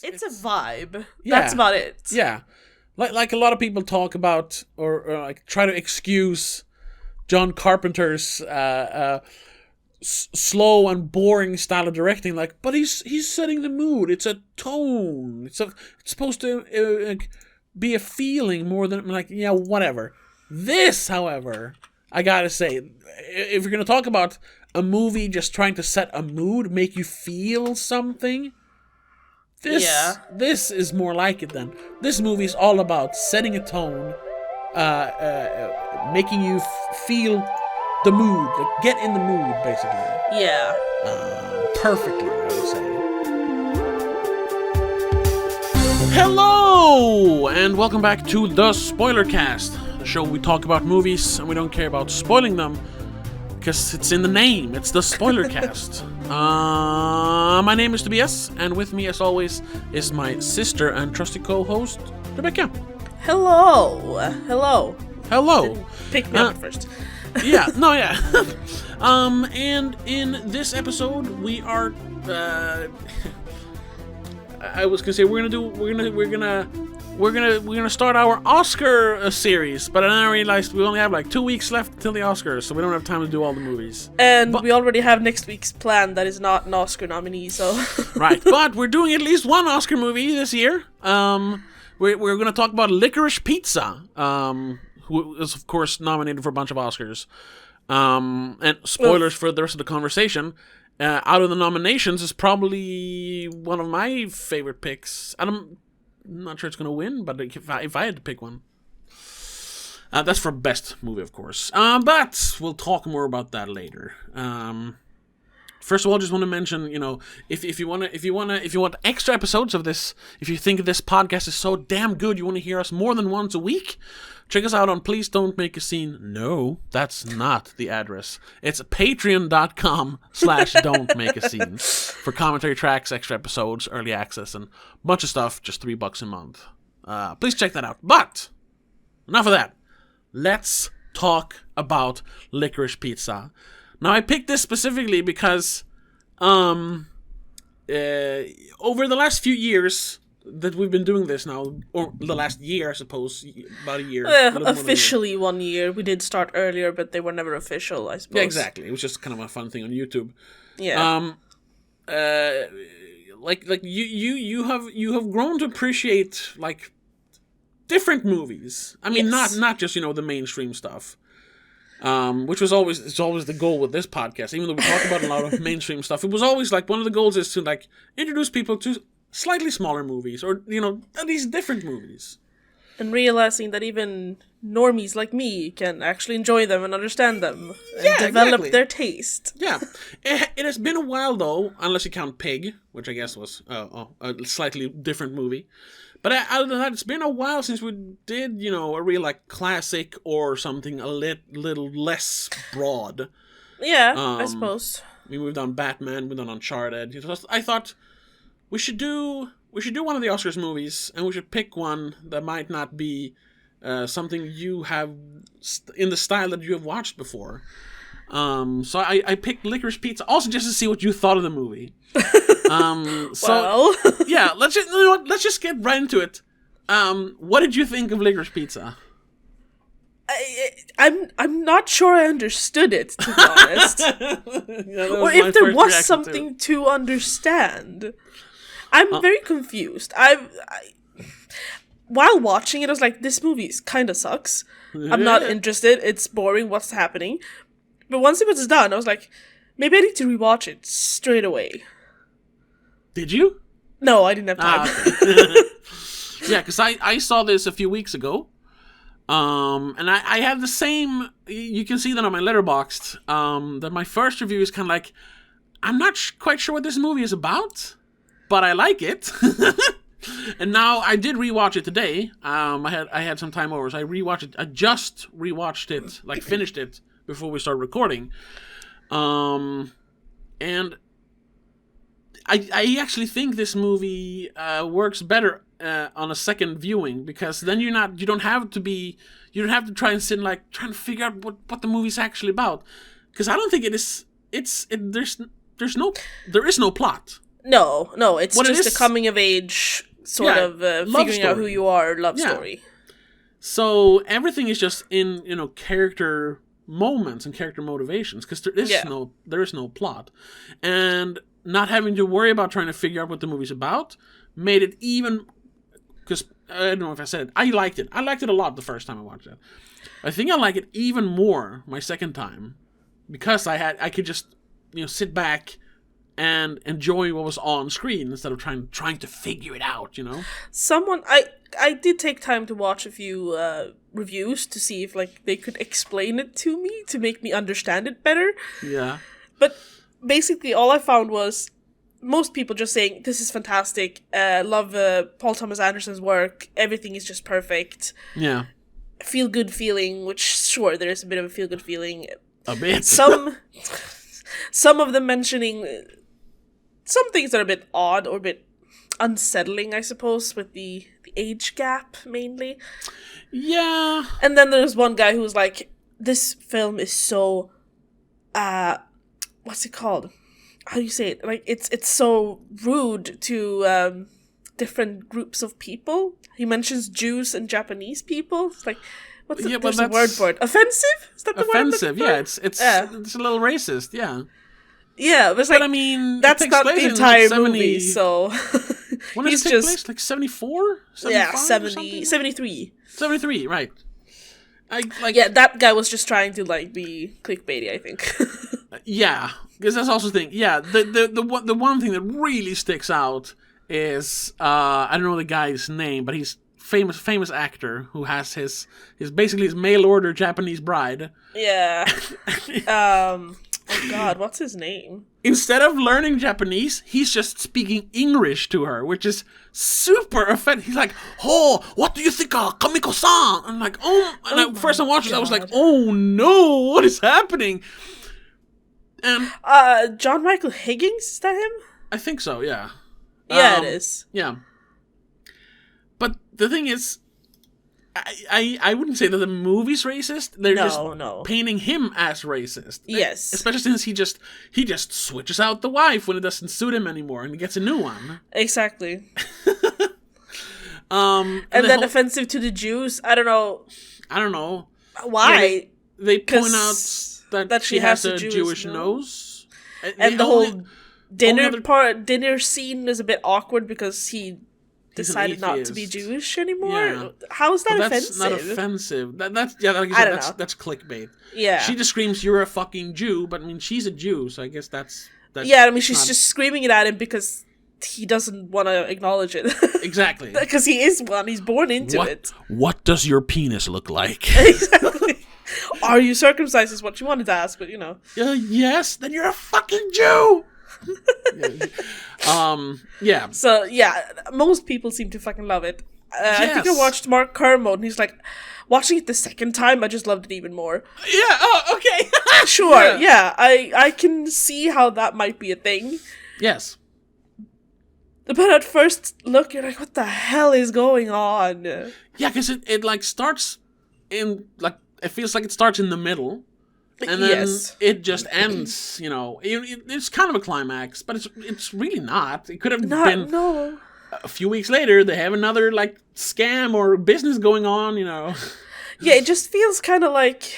It's a vibe. Yeah, that's about it. Yeah, like a lot of people talk about or like try to excuse John Carpenter's slow and boring style of directing, like, but he's setting the mood. It's a tone. It's supposed to be a feeling more than like whatever. This, however, I gotta say, if you're gonna talk about a movie just trying to set a mood, make you feel something, this is more like it. Then this movie is all about setting a tone, making you feel the mood, like get in the mood, basically. Yeah. Perfectly, I would say. Hello, and welcome back to the Spoilercast, the show where we talk about movies and we don't care about spoiling them because it's in the name. It's the Spoilercast. My name is Tobias, and with me, as always, is my sister and trusty co-host, Rebecca. Hello. Pick me up at first. Yeah. And in this episode, we are. I was gonna say we're gonna start our Oscar series, but then I realized we only have like 2 weeks left till the Oscars, so we don't have time to do all the movies. And we already have next week's plan that is not an Oscar nominee, so. Right, but we're doing at least one Oscar movie this year. We're gonna talk about Licorice Pizza. Who is, of course, nominated for a bunch of Oscars. And spoilers for the rest of the conversation. Out of the nominations, is probably one of my favorite picks. I'm not sure it's going to win, but if I had to pick one. That's for best movie, of course. But we'll talk more about that later. First of all, just want to mention, if you want extra episodes of this, if you think this podcast is so damn good, you want to hear us more than once a week, check us out on Please Don't Make a Scene. No, that's not the address. It's patreon.com/Don't Make a Scene for commentary tracks, extra episodes, early access, and a bunch of stuff, just $3 a month. Please check that out. But enough of that. Let's talk about Licorice Pizza. Now, I picked this specifically because over the last few years that we've been doing this now, or the last year, I suppose, about a year. Officially 1 year. We did start earlier, but they were never official, I suppose. Yeah, exactly. It was just kind of a fun thing on YouTube. Yeah. You have grown to appreciate like different movies. I mean, yes. not just the mainstream stuff. Which was always the goal with this podcast. Even though we talk about a lot of mainstream stuff, it was always like one of the goals is to like introduce people to slightly smaller movies, or at least different movies. And realizing that even normies like me can actually enjoy them and understand them and develop their taste. Yeah, it has been a while though, unless you count Pig, which I guess was a slightly different movie. But other than that, it's been a while since we did, a real, like, classic or something a little less broad. Yeah, I suppose. We've done Batman, we've done Uncharted. I thought we should do one of the Oscars movies, and we should pick one that might not be something you have in the style that you have watched before. So I picked Licorice Pizza, also just to see what you thought of the movie. Yeah, let's just get right into it. What did you think of Licorice Pizza? I'm not sure I understood it, to be honest. Or if there was something to understand. I'm very confused. While watching it, I was like, this movie kind of sucks. I'm not interested. It's boring. What's happening? But once it was done, I was like, maybe I need to rewatch it straight away. Did you? No, I didn't have time. Okay. Yeah, because I saw this a few weeks ago. And I have the same, you can see that on my Letterboxd, that my first review is kind of like, I'm not quite sure what this movie is about, but I like it. And now I did rewatch it today. I had some time over, so I rewatched it. I just rewatched it, like finished it before we started recording. And I actually think this movie works better on a second viewing, because then you don't have to try and sit and like trying to figure out what the movie's actually about, because I don't think there is no plot. No, it's What it just is- a coming of age sort of love figuring out who story. you are love Yeah. story. So everything is just in character moments and character motivations, because there is no plot, and not having to worry about trying to figure out what the movie's about made it even. Because I don't know if I said it, I liked it. I liked it a lot the first time I watched it. I think I like it even more my second time, because I could just sit back and enjoy what was on screen instead of trying to figure it out. I did take time to watch a few reviews to see if they could explain it to me to make me understand it better. Yeah. But basically all I found was most people just saying, this is fantastic, love Paul Thomas Anderson's work, everything is just perfect. Yeah. Feel good feeling, which sure, there is a bit of a feel good feeling. A bit. Some of them mentioning some things that are a bit odd or a bit unsettling, I suppose, with the age gap mainly. Yeah. And then there's one guy who was like, this film is so what's it called? How do you say it? It's so rude to different groups of people. He mentions Jews and Japanese people. It's like, there's a word for it. Offensive? Is that the word? Offensive, yeah. It's a little racist, yeah. Yeah, but I mean, that's not the entire movie, so... When did it take place? Like 74? Yeah, 73. 73, right. Yeah, that guy was just trying to, be clickbaity, I think. Yeah, because that's also the thing. Yeah, the one thing that really sticks out is, I don't know the guy's name, but he's famous actor who has his basically his mail order Japanese bride. Yeah. Oh God, what's his name? Instead of learning Japanese, he's just speaking English to her, which is super offensive. He's like, "Oh, what do you think of Kamiko-san?" I'm like, "Oh!" And first I watched it, I was like, "Oh no, what is happening?" And John Michael Higgins, is that him? I think so. Yeah. Yeah, it is. Yeah. But the thing is, I wouldn't say that the movie's racist. They're just painting him as racist. Yes. Especially since he just switches out the wife when it doesn't suit him anymore and he gets a new one. Exactly. And then offensive to the Jews. I don't know. Why? Yeah, they point out that she has a Jewish nose. And the whole dinner scene is a bit awkward because he decided not to be Jewish anymore. Yeah. How is that offensive? That's not offensive. That's like you said, that's clickbait. Yeah. She just screams, "You're a fucking Jew," but I mean, she's a Jew, so I guess that's yeah, I mean, she's just screaming it at him because he doesn't want to acknowledge it. Exactly. Because he is one. He's born into it. What does your penis look like? Exactly. Are you circumcised is what you wanted to ask, but yes, then you're a fucking Jew. Yeah. So yeah, most people seem to fucking love it. Yes. I think I watched Mark Kermode, and he's like, watching it the second time, I just loved it even more. Yeah. Oh, okay. Sure. Yeah. I can see how that might be a thing. Yes. But at first look, you're like, what the hell is going on? Yeah, because it starts in it feels like it starts in the middle. And then it just ends, it's kind of a climax, but it's really not. It could have been a few weeks later, they have another, scam or business going on, Yeah, it just feels kind of like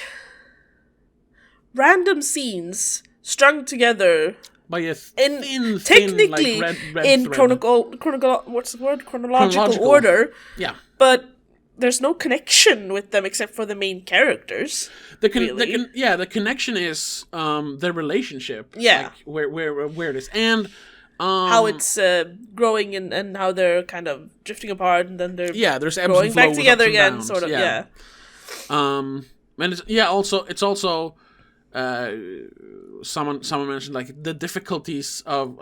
random scenes strung together. By a technically red in chronological order. Yeah. But there's no connection with them except for the main characters. The connection is their relationship. Yeah, where it is, and how it's growing and how they're kind of drifting apart, and then they're there's ebbs growing and flows, back together again, downs, sort of. Yeah. And it's also someone mentioned the difficulties of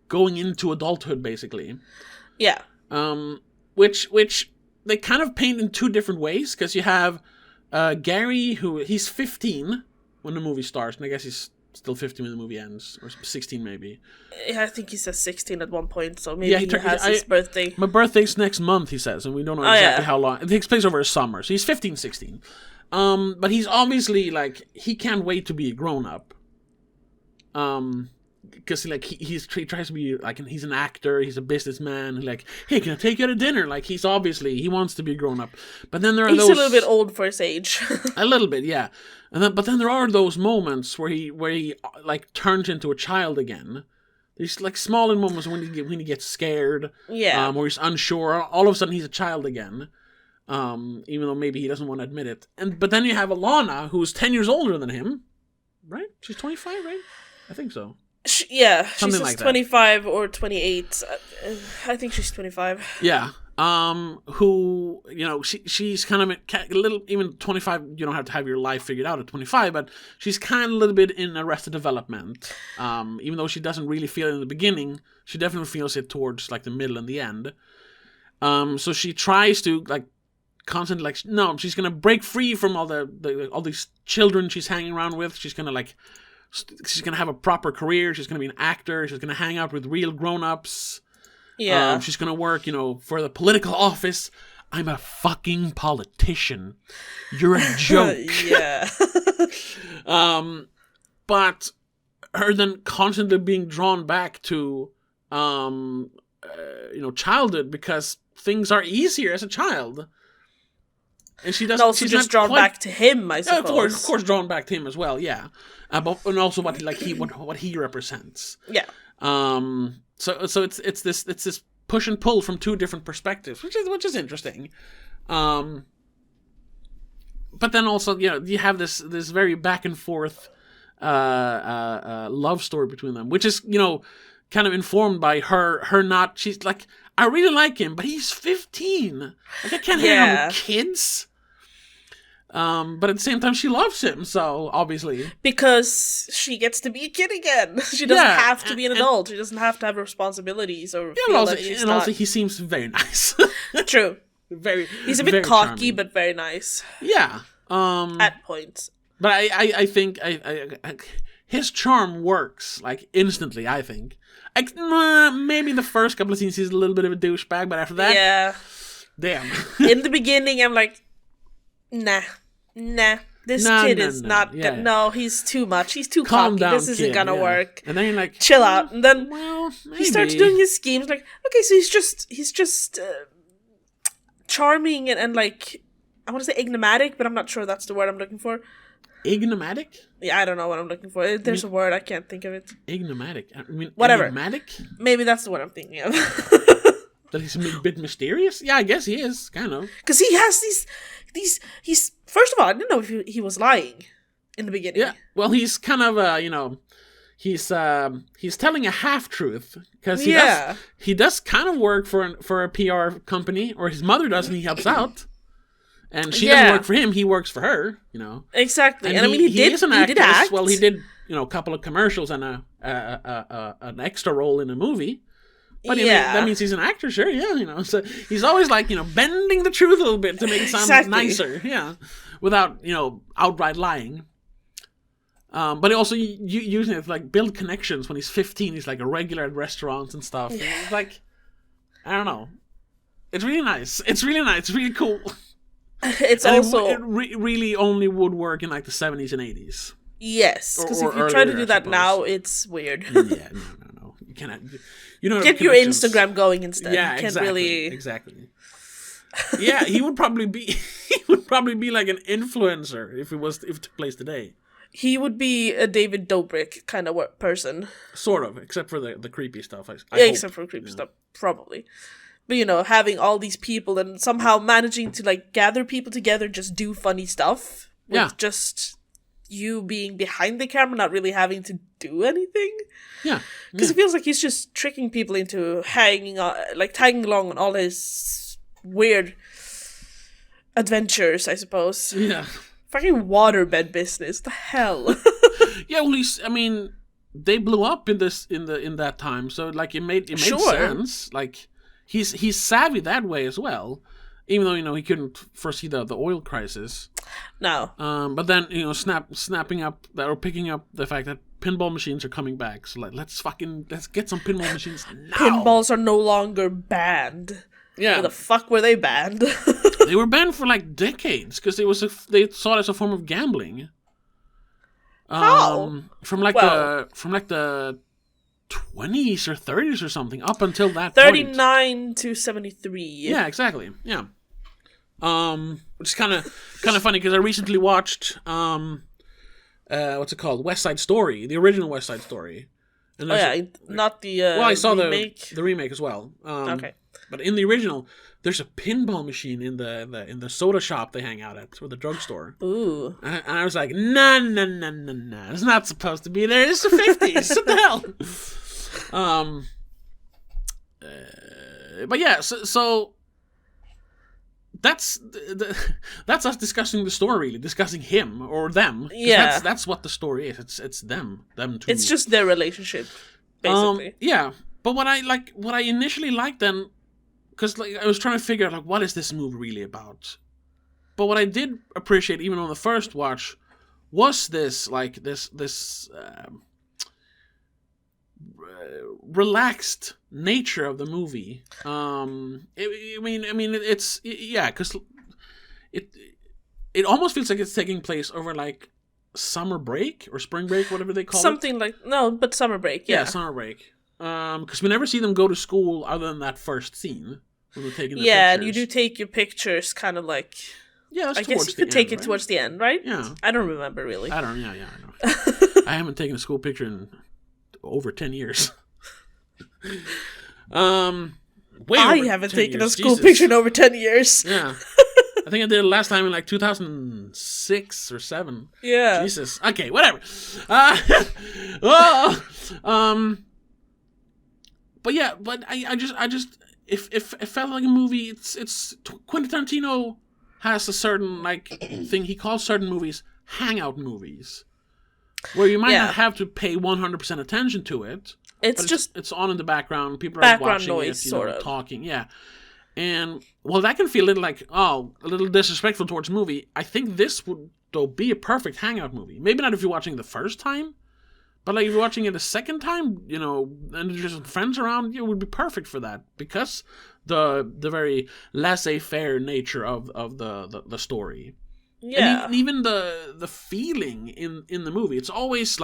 going into adulthood, basically. Yeah. Which they kind of paint in two different ways, because you have Gary, he's 15 when the movie starts, and I guess he's still 15 when the movie ends, or 16 maybe. Yeah, I think he says 16 at one point, so maybe he has his birthday. My birthday's next month, he says, and we don't know exactly how long. It takes place over a summer, so he's 15, 16. But he's obviously, he can't wait to be a grown-up. because like he tries to be like he's an actor, he's a businessman. Like, hey, can I take you to dinner? Like he wants to be a grown up. But then there are he's those a little bit old for his age. a little bit, yeah. But then there are those moments where he like turns into a child again. There's like smaller moments when he gets scared, where he's unsure. All of a sudden he's a child again, even though maybe he doesn't want to admit it. But then you have Alana, who's 10 years older than him, right? She's 25, right? I think so. Something like 25 or 28. I think she's 25. Yeah. Who, she's kind of a little, even 25, you don't have to have your life figured out at 25, but she's kind of a little bit in Arrested Development. Even though she doesn't really feel it in the beginning, she definitely feels it towards like the middle and the end. So she tries to like constantly like, no, she's gonna break free from all these children she's hanging around with. She's gonna have a proper career. She's gonna be an actor. She's gonna hang out with real grown-ups. Yeah. She's gonna work, for the political office. I'm a fucking politician. You're a joke. Yeah. But her then constantly being drawn back to, childhood because things are easier as a child. And she doesn't. And also she's just drawn back to him, I suppose. Of course, drawn back to him as well. Yeah, and also what he represents. Yeah. So it's this push and pull from two different perspectives, which is interesting. But then also you have this very back and forth love story between them, which is kind of informed by her not. She's like, I really like him, but he's 15. Like I can't hang out with kids. But at the same time, she loves him, so obviously. Because she gets to be a kid again. She doesn't have to be an adult. She doesn't have to have responsibilities or feel that she's not. Also, he seems very nice. True. He's a bit cocky, charming. But very nice. Yeah. At points. But I think his charm works, like, instantly, I think. Maybe the first couple of scenes he's a little bit of a douchebag, but after that... Yeah. Damn. In the beginning, I'm like, nah. This kid is not good. No, he's too much. He's too cocky. This isn't gonna work. And then you're like, chill out. And then maybe. He starts doing his schemes. Like, okay, so he's just charming and like, I want to say enigmatic, but I'm not sure that's the word I'm looking for. Enigmatic? Yeah, I don't know what I'm looking for. There's a word, I can't think of it. Enigmatic? I mean, whatever. Enigmatic? Maybe that's the word I'm thinking of. That he's a bit mysterious? Yeah, I guess he is, kind of. Because he has he's first of all, I didn't know if he was lying in the beginning. Yeah, well, he's kind of he's telling a half truth because he does kind of work for a PR company, or his mother does, and he helps out. And she doesn't work for him; he works for her. Exactly. And I mean, he is an actress. He did act. Well, he did a couple of commercials and an extra role in a movie. But that means he's an actor, sure, yeah, So he's always like, bending the truth a little bit to make it sound nicer, without, outright lying. But also using it to like build connections. When he's 15, he's like a regular at restaurants and stuff. Yeah. And it's like, I don't know. It's really nice. It's really cool. It's and also it really only would work in like the 70s and 80s. Yes, because if you try to do that now, it's weird. Yeah, no. You cannot. Get your Instagram going instead. Yeah, you can't exactly. Yeah, he would probably be like an influencer if it took place today. He would be a David Dobrik kind of person. Sort of, except for the creepy stuff. Except for creepy stuff, probably. But having all these people and somehow managing to like gather people together, just do funny stuff. With just you being behind the camera, not really having to do anything. Yeah. Because it feels like he's just tricking people into tagging along on all his weird adventures, I suppose. Yeah. Fucking waterbed business. The hell. Yeah, well, they blew up in that time, so like it made sense. Like he's savvy that way as well. Even though, he couldn't foresee the oil crisis. No. But then, snapping up that, or picking up the fact that pinball machines are coming back. So let's get some pinball machines now. Pinballs are no longer banned. Yeah. Where the fuck were they banned? They were banned for like decades because they saw it as a form of gambling. How? From the 20s or 30s or something up until that 39 to 73. Yeah, exactly. Yeah. Which is kind of funny because I recently watched what's it called? West Side Story, the original West Side Story. And not the I saw remake. the remake as well. Okay. But in the original, there's a pinball machine in the soda shop they hang out at, or the drugstore. Ooh. And I was like, nah. It's not supposed to be there. It's the 50s. What the hell? But yeah, so that's us discussing the story, really, discussing him or them. Yeah, that's what the story is. It's them two. It's just their relationship, basically. Yeah, but what I initially liked then, because I was trying to figure out what is this movie really about. But what I did appreciate, even on the first watch, was this relaxed nature of the movie. Because it almost feels like it's taking place over summer break or spring break, whatever they call Something it. but summer break. Yeah, summer break. Because we never see them go to school other than that first scene when they're taking their pictures. And you do take your pictures kind of like. Yeah, I guess you could take it towards the end, right? Yeah. I don't remember really. I don't. Yeah, I know. I haven't taken a school picture in over 10 years. I haven't taken a school picture in over 10 years. Yeah. I think I did it last time in 2006 or 7. Yeah. Jesus. Okay, whatever. But I just it felt like a movie. It's Quentin Tarantino has a certain thing he calls certain movies hangout movies, where you might not have to pay 100% attention to it. It's on in the background. People are watching noise, it, sort of talking. Yeah, and that can feel a little a little disrespectful towards the movie. I think this would though be a perfect hangout movie. Maybe not if you're watching the first time, but if you're watching it a second time, and there's just friends around, it would be perfect for that because the very laissez-faire nature of the story. Yeah, and even the feeling in the movie, it's always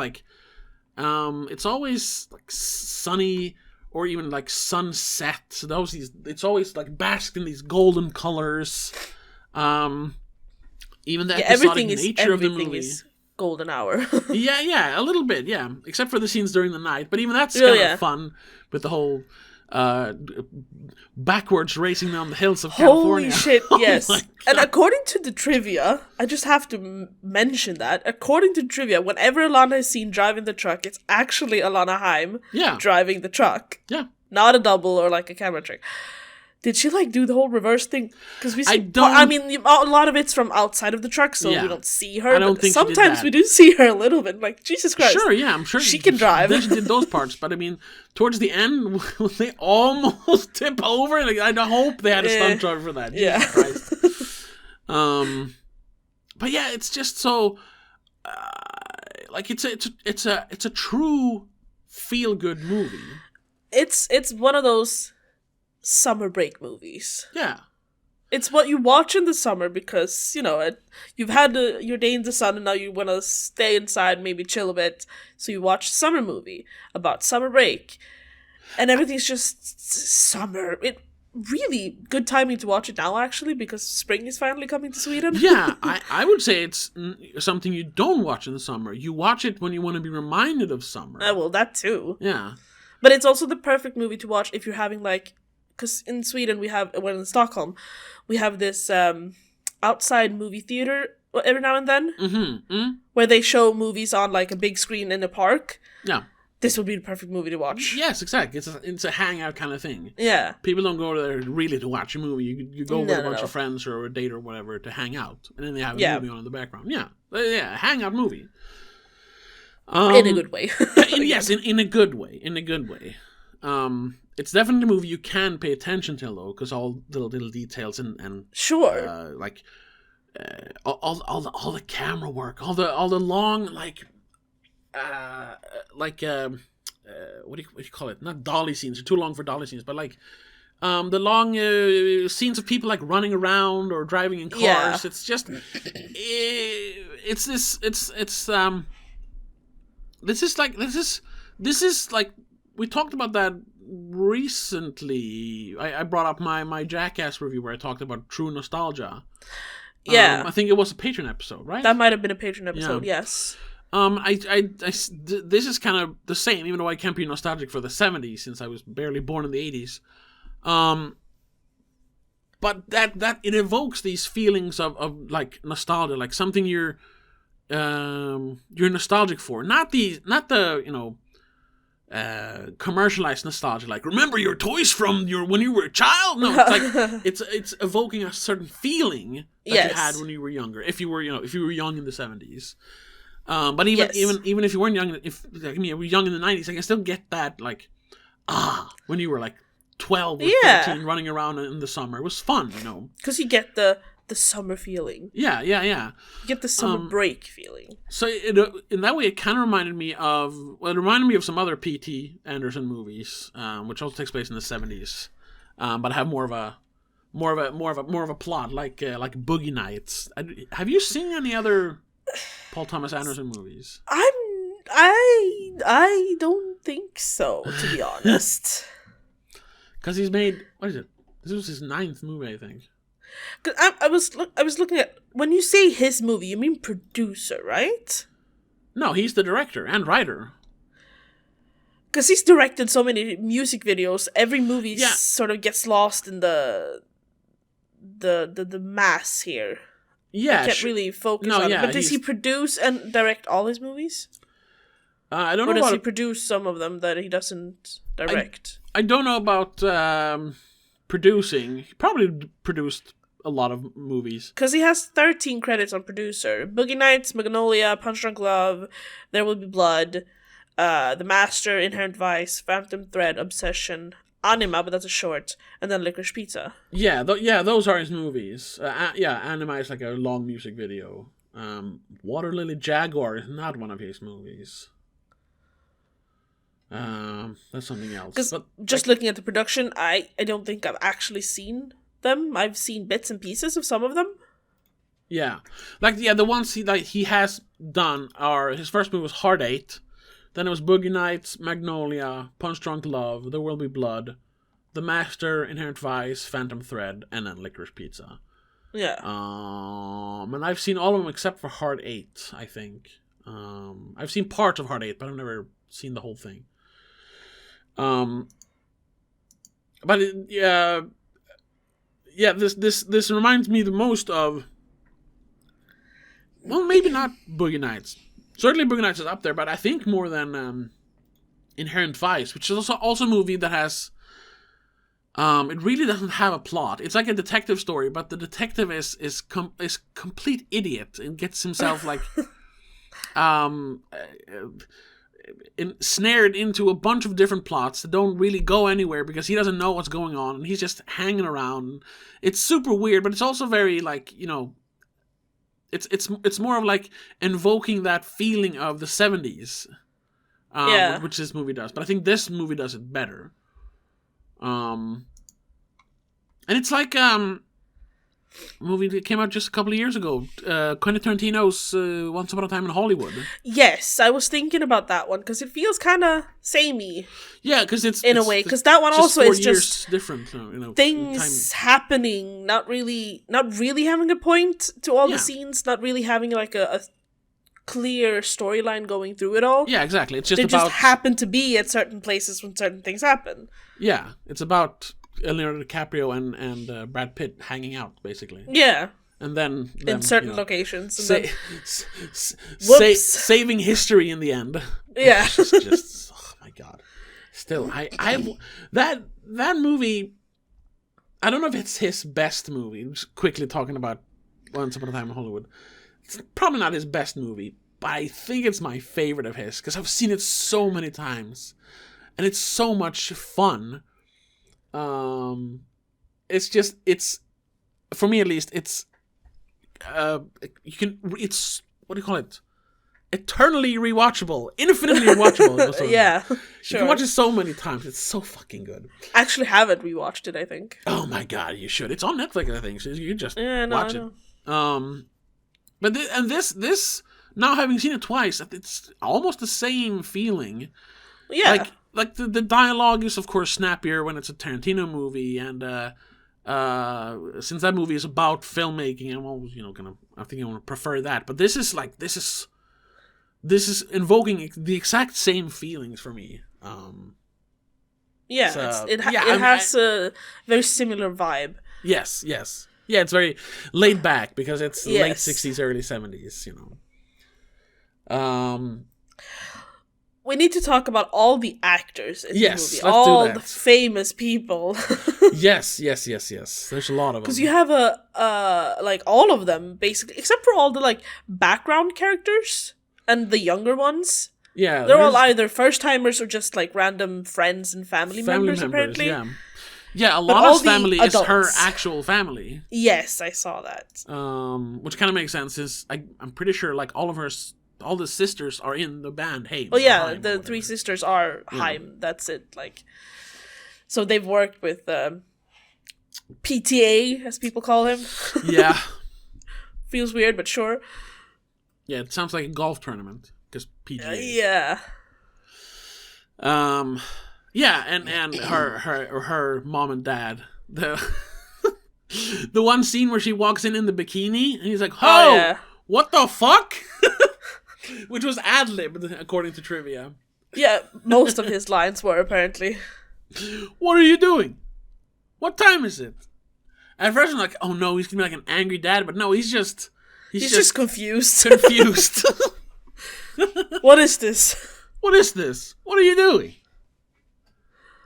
sunny or even sunset. So it's always basked in these golden colors. Even the episodic nature of the movie is golden hour. yeah, a little bit, yeah. Except for the scenes during the night, but even that's kind of fun with the whole backwards racing down the hills of California. Holy shit, yes. And according to the trivia, I just have to mention that, according to trivia, whenever Alana is seen driving the truck, it's actually Alana Haim driving the truck. Yeah. Not a double or a camera trick. Did she do the whole reverse thing? Because we see, a lot of it's from outside of the truck, so we don't see her. I don't think sometimes we do see her a little bit. Jesus Christ! Sure, yeah, I'm sure she can drive. She did those parts, but towards the end, they almost tip over. I hope they had a stunt driver for that. Yeah. Jesus Christ. But yeah, it's just so it's a true feel good movie. It's one of those summer break movies. Yeah. It's what you watch in the summer because, you've had your day in the sun and now you want to stay inside, maybe chill a bit. So you watch a summer movie about summer break. And everything's just summer. It really good timing to watch it now, actually, because spring is finally coming to Sweden. Yeah, I would say it's something you don't watch in the summer. You watch it when you want to be reminded of summer. Well, that too. Yeah. But it's also the perfect movie to watch if you're having because in Sweden in Stockholm, we have this outside movie theater every now and then, where they show movies on a big screen in a park. Yeah, this would be the perfect movie to watch. Yes, exactly. It's a hangout kind of thing. Yeah, people don't go there really to watch a movie. You go with a bunch of friends or a date or whatever to hang out, and then they have a movie on in the background. Yeah, hangout movie. In a good way. In a good way. In a good way. It's definitely a movie you can pay attention to, though, because all the little details and sure, all the camera work, all the long what do you call it? Not dolly scenes; they're too long for dolly scenes, but the long scenes of people running around or driving in cars. Yeah. It's just this is we talked about that recently. I brought up my Jackass review where I talked about true nostalgia. Yeah. I think it was a Patreon episode, right? That might have been a Patreon episode, yes. This is kind of the same, even though I can't be nostalgic for the 70s since I was barely born in the 80s. But that it evokes these feelings of like nostalgia, like something you're nostalgic for, not the commercialized nostalgia, like remember your toys from when you were a child. No, it's like it's evoking a certain feeling that you had when you were younger. If you were young in the 70s, but even if you weren't young, you were young in the 90s, I can still get that like when you were like 12 or 13 running around in the summer. It was fun, because you get the summer feeling. Yeah. You get the summer break feeling. So in that way, it kind of reminded me of some other P.T. Anderson movies, which also takes place in the 70s, but have more of a plot, like Boogie Nights. Have you seen any other Paul Thomas Anderson movies? I don't think so, to be honest. Because he's made, what is it? This was his 9th movie, I think. Cause I was looking at, when you say his movie, you mean producer, right? No, he's the director and writer. Because he's directed so many music videos, every movie sort of gets lost in the mass here. Yeah, I can't really focus on it. But does he produce and direct all his movies? I don't know. Or does he produce some of them that he doesn't direct? I don't know about producing. He probably produced a lot of movies. Because he has 13 credits on producer. Boogie Nights, Magnolia, Punch Drunk Love, There Will Be Blood, The Master, Inherent Vice, Phantom Thread, Obsession, Anima, but that's a short, and then Licorice Pizza. Yeah, those are his movies. Anima is like a long music video. Water Lily Jaguar is not one of his movies. That's something else. Because just looking at the production, I don't think I've actually seen them. I've seen bits and pieces of some of them. Yeah, the ones he has done are, his first movie was Hard 8, then it was Boogie Nights, Magnolia, Punch Drunk Love, There Will Be Blood, The Master, Inherent Vice, Phantom Thread, and then Licorice Pizza. Yeah. And I've seen all of them except for Hard 8, I think. I've seen parts of Hard 8, but I've never seen the whole thing. This reminds me the most of, well, maybe not Boogie Nights. Certainly Boogie Nights is up there, but I think more than Inherent Vice, which is also a movie that has, it really doesn't have a plot. It's like a detective story, but the detective is complete idiot and gets himself like snared into a bunch of different plots that don't really go anywhere because he doesn't know what's going on and he's just hanging around. It's super weird, but it's also very like, it's more of like invoking that feeling of the 70s, which this movie does. But I think this movie does it better. And it's like a movie that came out just a couple of years ago, Quentin Tarantino's Once Upon a Time in Hollywood. Yes, I was thinking about that one because it feels kind of samey. Yeah, because it's a way, because that one also is just different. Things happening, not really having a point to all the scenes, not really having like a clear storyline going through it all. Yeah, exactly. It's they just happen to be at certain places when certain things happen. Yeah, it's about Leonardo DiCaprio and Brad Pitt hanging out, basically. Yeah. And then in certain locations. And saving history in the end. Yeah. just oh my god. Still, that movie, I don't know if it's his best movie. I'm just quickly talking about Once Upon a Time in Hollywood. It's probably not his best movie, but I think it's my favorite of his because I've seen it so many times. And it's so much fun. It's for me at least, it's it's, what do you call it? Eternally rewatchable, infinitely rewatchable. Yeah, sure. You can watch it so many times. It's so fucking good. I actually haven't rewatched it, I think. Oh my god, you should. It's on Netflix, I think. So you just watch it. But this now having seen it twice, it's almost the same feeling. Yeah. Like like the dialogue is of course snappier when it's a Tarantino movie, and since that movie is about filmmaking, I'm always I think I want to prefer that. But this is invoking the exact same feelings for me. It has a very similar vibe. Yes. Yeah, it's very laid back because it's late 60s, early 70s, We need to talk about all the actors in the movie. Let's all do that. The famous people. Yes. There's a lot of them. Because you have all of them, basically, except for all the, background characters and the younger ones. Yeah. They're all either first-timers or just, random friends and family members, apparently. Yeah, a lot of family is her actual family. Yes, I saw that. Which kind of makes sense, is I'm pretty sure, all the sisters are in the band Haim. Oh yeah, the three sisters are Haim. That's it. So they've worked with PTA, as people call him. Yeah. Feels weird, but sure. Yeah, it sounds like a golf tournament because PTA. Yeah. Yeah, and her mom and dad. The one scene where she walks in the bikini and he's like, what the fuck? Which was ad-libbed, according to trivia. Yeah, most of his lines were, apparently. What are you doing? What time is it? At first I'm like, oh no, he's gonna be like an angry dad, but no, he's just confused. Confused. What is this? What is this? What are you doing?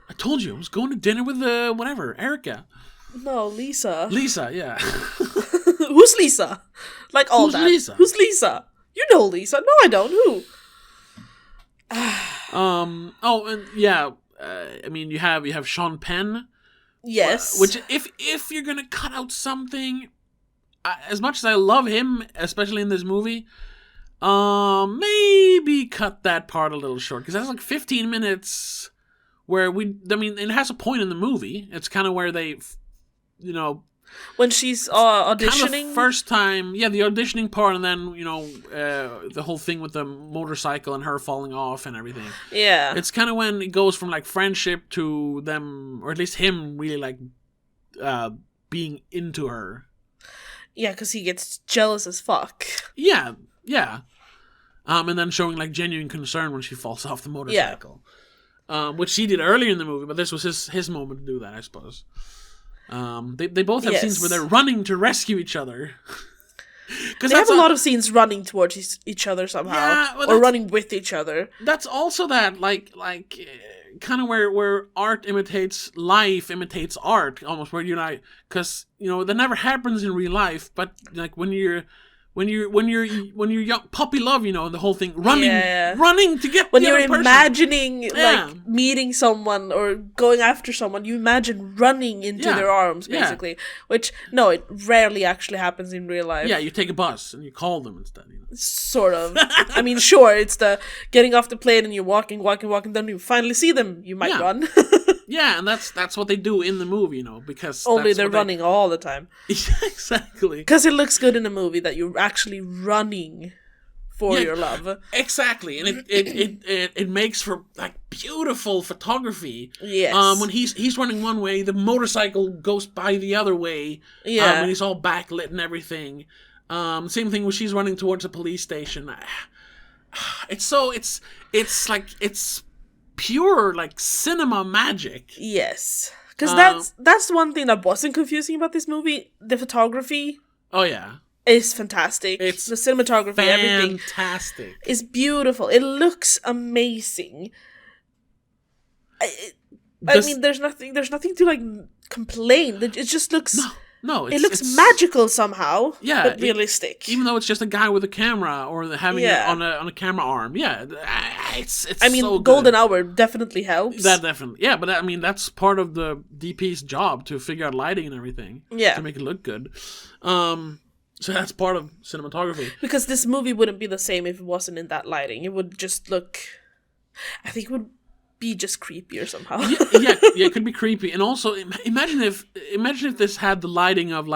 I told you I was going to dinner with Erica. No, Lisa. Lisa, yeah. Who's Lisa? Who's that. Lisa? Who's Lisa? You know Lisa. No, I don't. Who? Oh, and yeah. I mean, you have Sean Penn. Yes. Which, if you're gonna cut out something, as much as I love him, especially in this movie, maybe cut that part a little short, because that's 15 minutes. Where it has a point in the movie. It's kind of where they, when she's auditioning? Kind of first time, the auditioning part, and then, the whole thing with the motorcycle and her falling off and everything. Yeah. It's kind of when it goes from, friendship to them, or at least him really, being into her. Yeah, because he gets jealous as fuck. Yeah. And then showing, genuine concern when she falls off the motorcycle. Yeah. Which she did earlier in the movie, but this was his moment to do that, I suppose. They both have scenes where they're running to rescue each other. They have a lot of scenes running towards each other somehow, or running with each other. That's also that, kind of where art imitates life, imitates art, almost, where because that never happens in real life, but when you're young, puppy love, the whole thing, running to get when the you're other person. Imagining meeting someone or going after someone, you imagine running into their arms, basically. Which it rarely actually happens in real life. Yeah, you take a bus and you call them instead. Sort of. I mean, sure, it's the getting off the plane and you're walking, then you finally see them, you might run. Yeah, and that's what they do in the movie, because only they're running all the time. Yeah, exactly. Because it looks good in a movie that you're actually running for your love. Exactly, and it makes for beautiful photography. Yes. When he's running one way, the motorcycle goes by the other way. Yeah. And he's all backlit and everything. Same thing when she's running towards a police station. It's pure cinema magic. Yes, because that's one thing that wasn't confusing about this movie. The photography. Oh yeah, is fantastic. It's the cinematography, everything is beautiful. It looks amazing. I mean, there's nothing to complain. It just looks. No, it looks magical somehow. Yeah, but realistic. Even though it's just a guy with a camera or having it on a camera arm. Yeah, it's. I mean, so golden hour definitely helps. That definitely, yeah. But I mean, that's part of the DP's job to figure out lighting and everything. Yeah, to make it look good. So that's part of cinematography. Because this movie wouldn't be the same if it wasn't in that lighting. It would just look. I think it would be just creepier somehow. yeah, it could be creepy. And also, imagine if this had the lighting of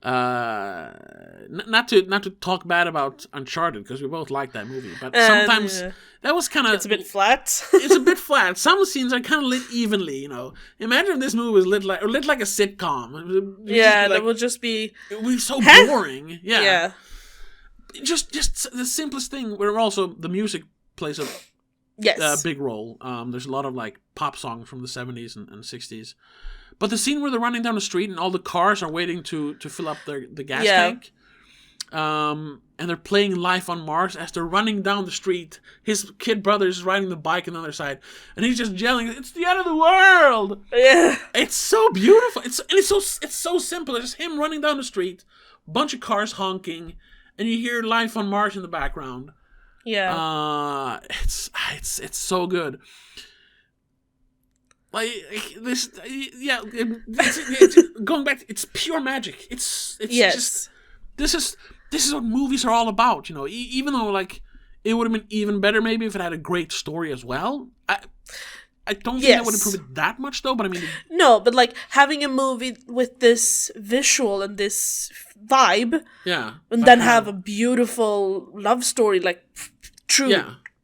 not to talk bad about Uncharted, because we both like that movie, but sometimes that was kind of, it's a bit flat. It's a bit flat. Some scenes are kind of lit evenly, Imagine if this movie was lit like a sitcom. It would just be, it would be so boring. Yeah. Just the simplest thing, where also the music plays a big role. There's a lot of like pop songs from the 70s and 60s. But the scene where they're running down the street and all the cars are waiting to fill up the gas tank, and they're playing Life on Mars as they're running down the street. His kid brother is riding the bike on the other side, and he's just yelling, "It's the end of the world!" Yeah, it's so beautiful. It's so simple. It's just him running down the street, bunch of cars honking, and you hear Life on Mars in the background. Yeah, it's so good. Like this, it's going back. It's pure magic. It's just this is what movies are all about. Even though like it would have been even better maybe if it had a great story as well. I don't think that would improve it that much though. But I mean, no, but like having a movie with this visual and this vibe, and then have a beautiful love story, like true,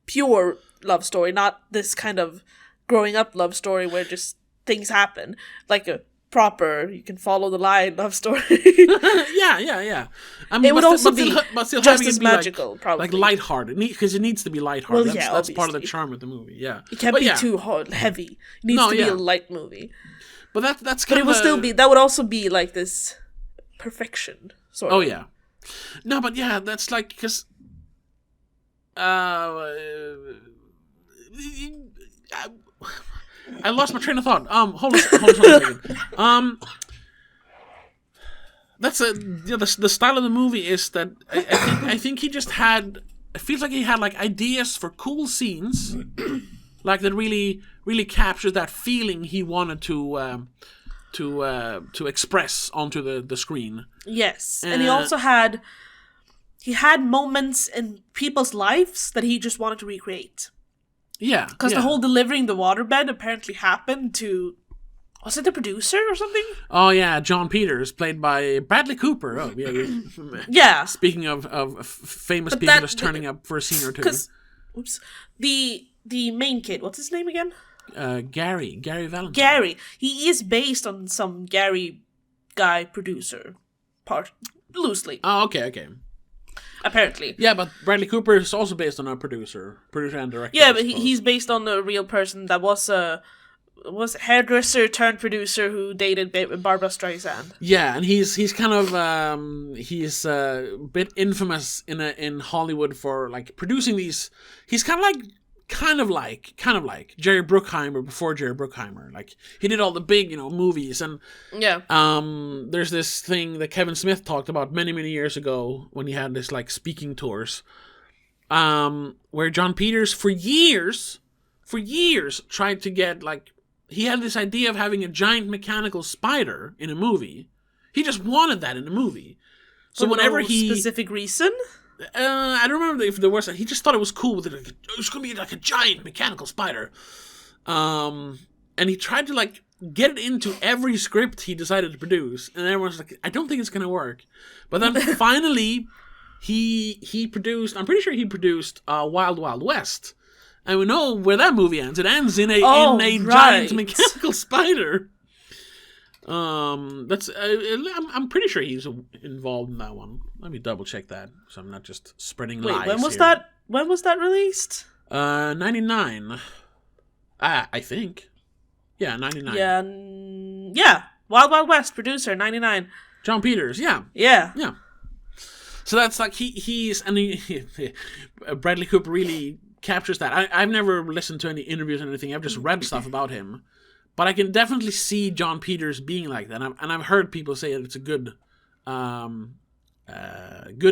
pure love story, not this kind of growing up love story where just things happen, like a proper, you can follow the line love story. yeah. I mean, it would also be still just as magical, like, probably. Like lighthearted, because it needs to be lighthearted. Well, that's part of the charm of the movie. Yeah, it can't be too heavy. It needs to be a light movie. But that's kind of. But it would still be. That would also be like this perfection sort of. Oh yeah, no, but yeah, that's like because. I lost my train of thought. Hold on a second. That's the style of the movie is that I think he just had. It feels like he had like ideas for cool scenes, like that really captures that feeling he wanted to express onto the screen. Yes, and he also had moments in people's lives that he just wanted to recreate. Yeah, because the whole delivering the waterbed apparently happened to, was it the producer or something? Oh yeah, John Peters, played by Bradley Cooper. Oh yeah, yeah. Speaking of famous people just turning up for a scene or two. The main kid, what's his name again? Gary Valentine. Gary, he is based on some Gary guy producer part loosely. Oh okay. Apparently. Yeah, but Bradley Cooper is also based on a producer and director. Yeah, but he's based on a real person that was a hairdresser turned producer who dated Barbra Streisand. Yeah, and he's kind of he's a bit infamous in Hollywood for like producing these. He's kind of like Jerry Bruckheimer before Jerry Bruckheimer. Like he did all the big movies, and there's this thing that Kevin Smith talked about many years ago when he had this like speaking tours, where John Peters for years tried to get like, he had this idea of having a giant mechanical spider in a movie. He just wanted that in a movie. So whenever specific reason. I don't remember if there was. He just thought it was cool with it. Like, it was going to be like a giant mechanical spider, and he tried to like get it into every script he decided to produce, and everyone's like, "I don't think it's going to work." But then finally, he produced. I'm pretty sure he produced Wild Wild West, and we know where that movie ends. It ends in a giant mechanical spider. That's I'm pretty sure he's involved in that one. Let me double check that, so I'm not just spreading lies. When was here. that? When was that released? 99. I think. Yeah, 99. Yeah. Wild Wild West producer 99. John Peters. Yeah. So that's like he's Bradley Cooper really captures that. I've never listened to any interviews or anything. I've just read stuff about him. But I can definitely see John Peters being like that, and I've heard people say that it's a good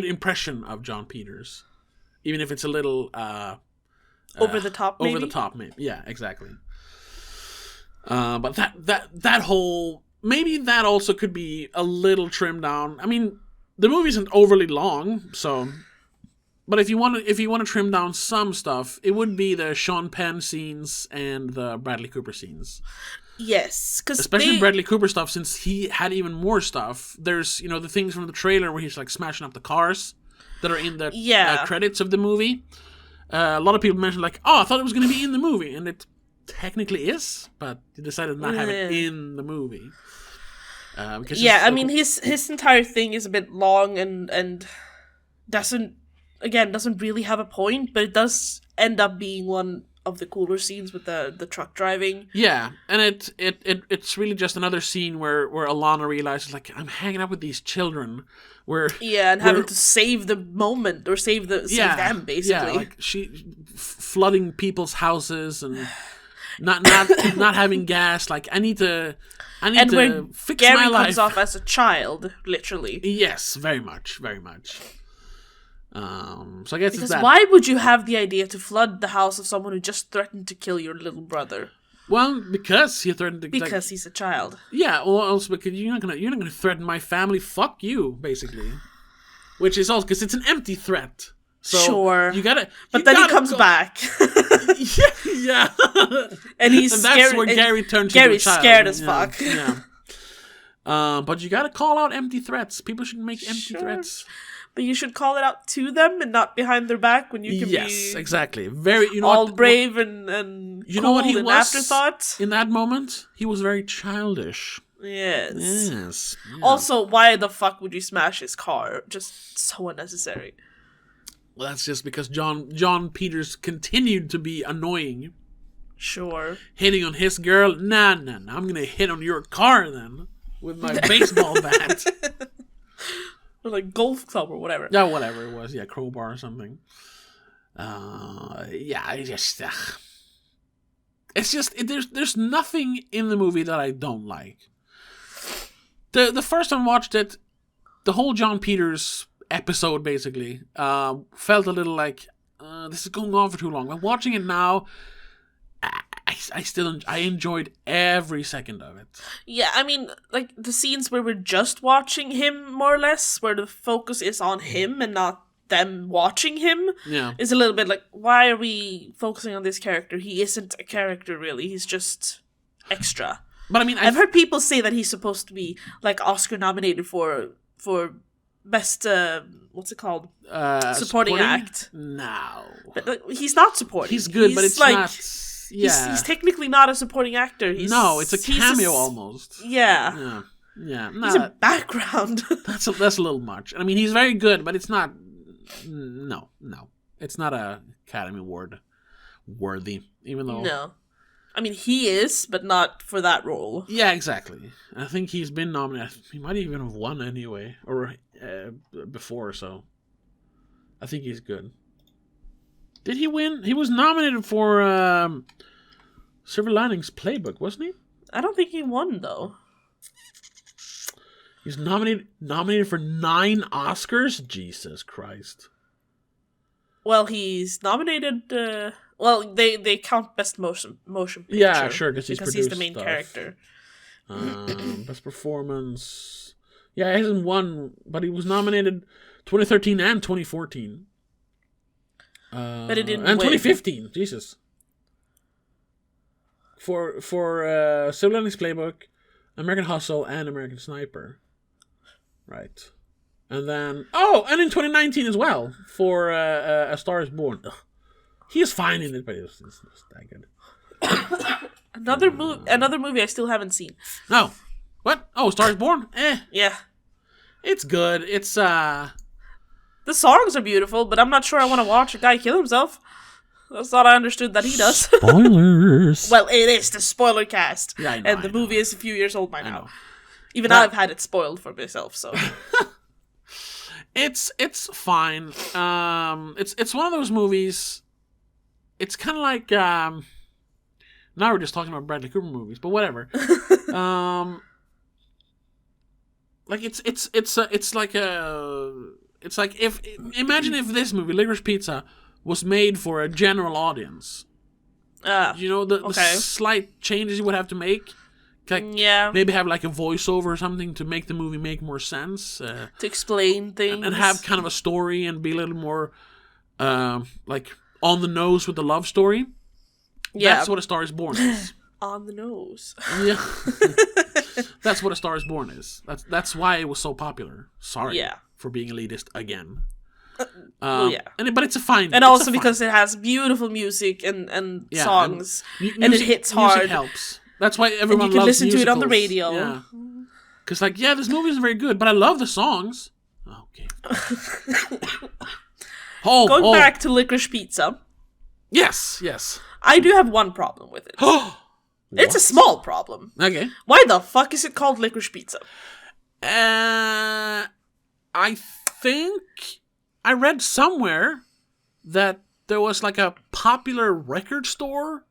impression of John Peters, even if it's a little over the top. Maybe? Over the top, maybe. Yeah, exactly. But that whole, maybe that also could be a little trimmed down. I mean, the movie isn't overly long, so. But if you want to trim down some stuff, it would be the Sean Penn scenes and the Bradley Cooper scenes. Yes, because especially Bradley Cooper stuff, since he had even more stuff. There's, the things from the trailer where he's like smashing up the cars that are in the credits of the movie. A lot of people mentioned like, oh, I thought it was going to be in the movie, and it technically is, but they decided not to have it in the movie. I mean, his entire thing is a bit long and doesn't really have a point, but it does end up being one of the cooler scenes with the truck driving. Yeah, and it's really just another scene where Alana realizes, like, I'm hanging out with these children, having to save the moment or save them basically. Yeah, like she flooding people's houses and not having gas. Like, I need to fix Gary my life. Comes off as a child, literally. Yes, very much, very much. So I guess because it's that. Why would you have the idea to flood the house of someone who just threatened to kill your little brother? Well, because he threatened to. Because he's a child. Yeah, or also because you're not gonna threaten my family. Fuck you, basically. Which is also because it's an empty threat. So sure, you gotta. But then he comes back. yeah. And he's and that's scared, where Gary turns Gary's into a child. Scared as fuck. Yeah. But you gotta call out empty threats. People shouldn't make empty threats. But you should call it out to them and not behind their back when you can be exactly. Very, brave and you know what he was afterthought. In that moment, he was very childish. Yes. Yeah. Also, why the fuck would you smash his car? Just so unnecessary. Well, that's just because John Peters continued to be annoying. Sure. Hitting on his girl? Nah. I'm gonna hit on your car then with my baseball bat. Or like golf club or whatever. Yeah, whatever it was. Yeah, crowbar or something. It's just there's nothing in the movie that I don't like. The first time I watched it, the whole John Peters episode basically felt a little like this is going on for too long. But watching it now, I enjoyed every second of it. Yeah, I mean, like, the scenes where we're just watching him, more or less, where the focus is on him and not them watching him, is a little bit like, why are we focusing on this character? He isn't a character, really. He's just extra. But I mean, I've heard people say that he's supposed to be, like, Oscar nominated for best, what's it called? Supporting act. No. But he's not supporting. He's good, but it's like, not... Yeah. He's technically not a supporting actor. It's a cameo almost. Yeah. Yeah. He's a background. That's a little much. I mean, he's very good, but it's not... No. It's not a Academy Award worthy, even though... No. I mean, he is, but not for that role. Yeah, exactly. I think he's been nominated. He might even have won anyway, or before, so... I think he's good. Did he win? He was nominated for Silver Linings Playbook, wasn't he? I don't think he won, though. He's nominated for 9 Oscars? Jesus Christ. Well, he's nominated... they count Best Motion Picture. Yeah, sure, because he's the main character. Best Performance... Yeah, he hasn't won, but he was nominated 2013 and 2014. But it didn't and win. 2015, Jesus. For Silver Linings Playbook, American Hustle, and American Sniper. Right. And then... Oh, and in 2019 as well, for A Star Is Born. Ugh. He is fine in it, but it's that good. Another movie I still haven't seen. No. What? Oh, A Star Is Born? Yeah. It's good. It's, The songs are beautiful, but I'm not sure I want to watch a guy kill himself. That's not I understood that he does. Spoilers. Well, it is the spoiler cast. Yeah, I know, and the movie is a few years old by now. Even I've had it spoiled for myself, so... It's fine. It's one of those movies... It's kind of like... now we're just talking about Bradley Cooper movies, but whatever. Like, it's like if... Imagine if this movie, Licorice Pizza, was made for a general audience. The slight changes you would have to make. Like, maybe have like a voiceover or something to make the movie make more sense. To explain things. And have kind of a story and be a little more like on the nose with the love story. Yeah. That's what A Star Is Born is. on the nose. Yeah. That's what A Star Is Born is. That's why it was so popular. Sorry for being elitist again. But it's a fine. And also because it has beautiful music and songs, and it hits hard. Music helps. That's why everyone loves musicals. You can listen to it on the radio. Yeah. Because, this movie isn't very good, but I love the songs. Okay. Going back to Licorice Pizza. Yes. I do have one problem with it. It's a small problem. Okay. Why the fuck is it called Licorice Pizza? I think I read somewhere that there was a popular record store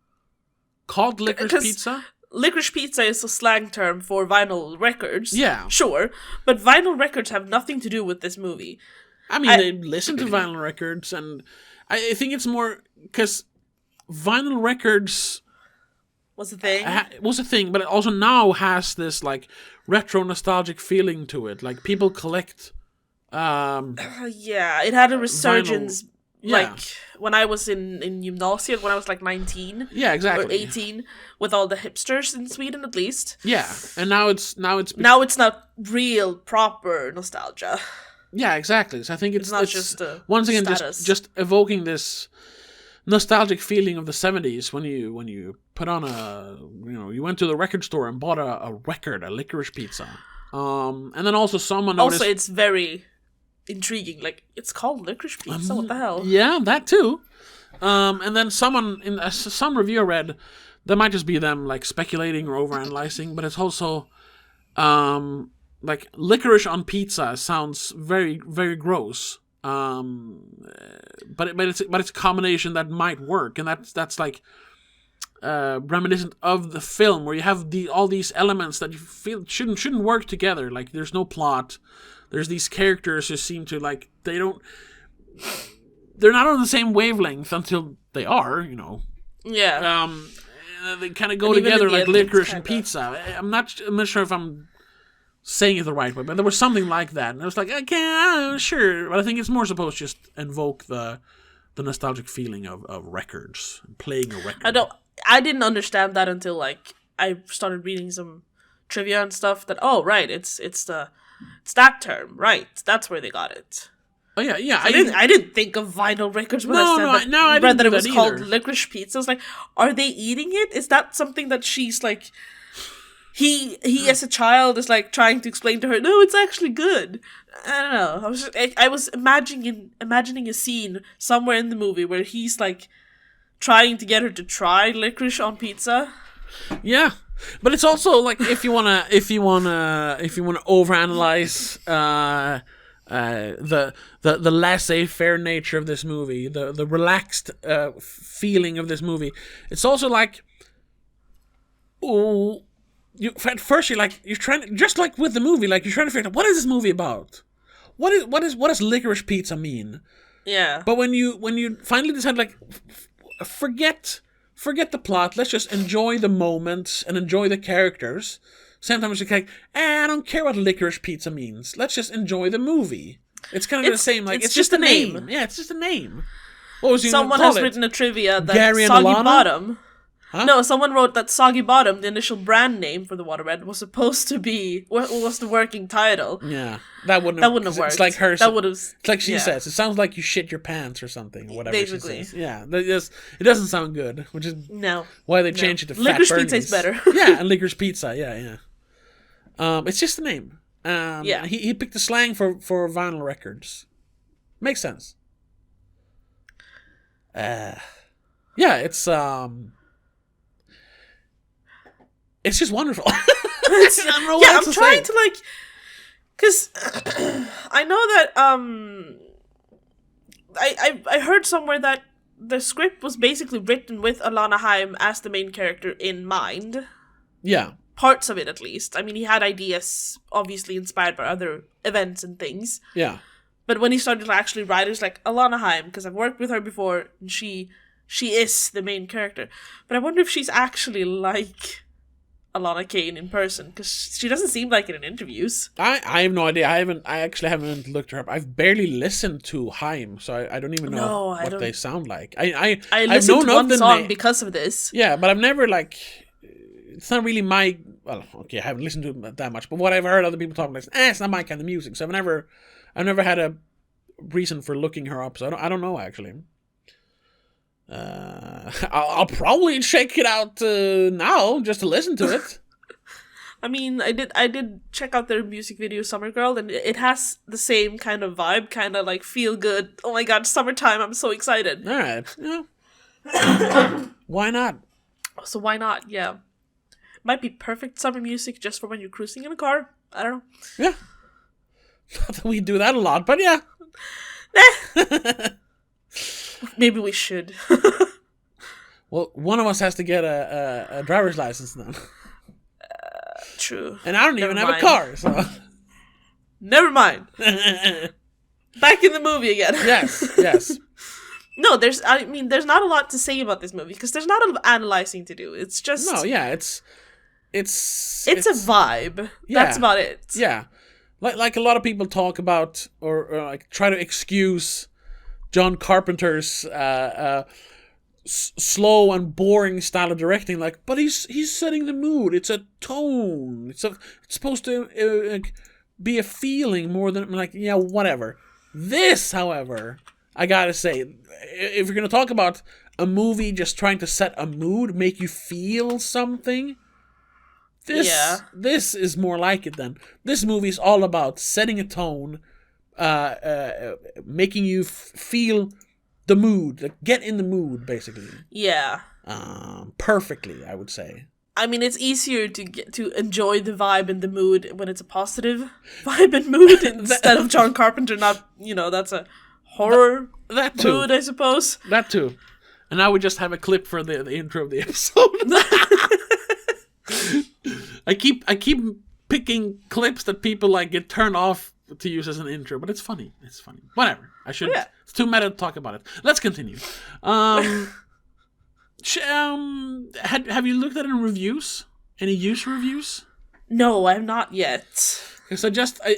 called Licorice Pizza. Licorice Pizza is a slang term for vinyl records. Yeah. Sure. But vinyl records have nothing to do with this movie. I mean, they listen to vinyl records, and I think it's more because vinyl records was a thing. Was a thing, but it also now has this retro nostalgic feeling to it. People collect. It had a resurgence. Vinyl. When I was in gymnasiet, when I was 19. Yeah, exactly. Or 18, with all the hipsters in Sweden, at least. Yeah, and now it's now it's not real proper nostalgia. Yeah, exactly. So I think it's not just once again status. just evoking this nostalgic feeling of the 70s when you put on you went to the record store and bought a record, a Licorice Pizza. And then also someone noticed. Also, it's very intriguing. It's called Licorice Pizza. What the hell? Yeah, that too. And then someone in some review I read, that might just be them speculating or overanalyzing, but it's also licorice on pizza sounds very, very gross. But it's a combination that might work, and that's reminiscent of the film where you have all these elements that you feel shouldn't work together. There's no plot. There's these characters who seem to they're not on the same wavelength until they are, Yeah. They kind of go together like licorice and pizza. I'm not sure if I'm saying it the right way, but there was something like that, and I was sure, but I think it's more supposed to just invoke the nostalgic feeling of records and playing a record. I didn't understand that until I started reading some trivia and stuff. That it's that term, right? That's where they got it. Oh yeah. I didn't think of vinyl records when I read that it was called Licorice Pizza. I was are they eating it? Is that something that she's He as a child is trying to explain to her, no, it's actually good. I don't know. I was imagining a scene somewhere in the movie where he's trying to get her to try licorice on pizza. Yeah, but it's also if you wanna overanalyze the laissez-faire nature of this movie, the relaxed feeling of this movie. It's also at first you're trying to, just with the movie, you're trying to figure out what is this movie about? What does licorice pizza mean? Yeah. But when you finally decide forget the plot, let's just enjoy the moments and enjoy the characters. Sometimes you're I don't care what licorice pizza means. Let's just enjoy the movie. It's kind of the same. It's just a name. Yeah, it's just a name. What was someone has written a trivia that Gary and Soggy Alana? Bottom. Huh? No, someone wrote that Soggy Bottom, the initial brand name for the waterbed, was supposed to be what was the working title. Yeah, that wouldn't have worked. It's her. That would have. It's like she says. It sounds like you shit your pants or something, or whatever basically. She says. Yeah, it doesn't sound good, which is why they changed it to Licorice Fat Pizza is better. Yeah, and Licorice Pizza. Yeah. It's just a name. He picked the slang for vinyl records. Makes sense. It's It's just wonderful. I'm trying to because I know that I heard somewhere that the script was basically written with Alana Haim as the main character in mind. Yeah. Parts of it, at least. I mean, he had ideas obviously inspired by other events and things. Yeah. But when he started to actually write, it was Alana Haim, because I've worked with her before, and she is the main character. But I wonder if she's actually like Alana Kane in person, because she doesn't seem like it in interviews. I have no idea. I actually haven't looked her up. I've barely listened to Haim, so I don't even know what they sound like. I listened to one song because of this. Yeah, but I've never it's not really my. Well, okay, I haven't listened to it that much, but what I've heard other people talking about, it's not my kind of music. So I've never had a reason for looking her up. So I don't know actually. I'll probably check it out now just to listen to it. I mean, I did check out their music video, Summer Girl, and it has the same kind of vibe, kind of like feel good. Oh my god, summertime! I'm so excited. All right, yeah. Why not? So why not? Yeah, might be perfect summer music just for when you're cruising in a car. I don't know. Yeah, not that we do that a lot, but yeah. Maybe we should. Well, one of us has to get a driver's license then. True. And I don't even have a car, so. Never mind. Back in the movie again. Yes. No, there's not a lot to say about this movie, because there's not a lot of analyzing to do. It's just... No, yeah, it's a vibe. Yeah. That's about it. Yeah. Like a lot of people talk about, or like try to excuse John Carpenter's slow and boring style of directing, like, but he's setting the mood. It's a tone. It's supposed to be a feeling more than, like, yeah, whatever. This, however, I gotta say, if you're gonna talk about a movie just trying to set a mood, make you feel something, this is more like it. Then this movie is all about setting a tone, making you feel the mood, like get in the mood, basically. Yeah. Perfectly, I would say. I mean, it's easier to enjoy the vibe and the mood when it's a positive vibe and mood instead of John Carpenter. Not, that's a horror that too. Mood, I suppose. That too. And now we just have a clip for the intro of the episode. I keep picking clips that people like get turned off to use as an intro, but it's funny. It's funny. Whatever. I should. Yeah. It's too meta to talk about it. Let's continue. Have you looked at any reviews? Any user reviews? No, I have not yet. Because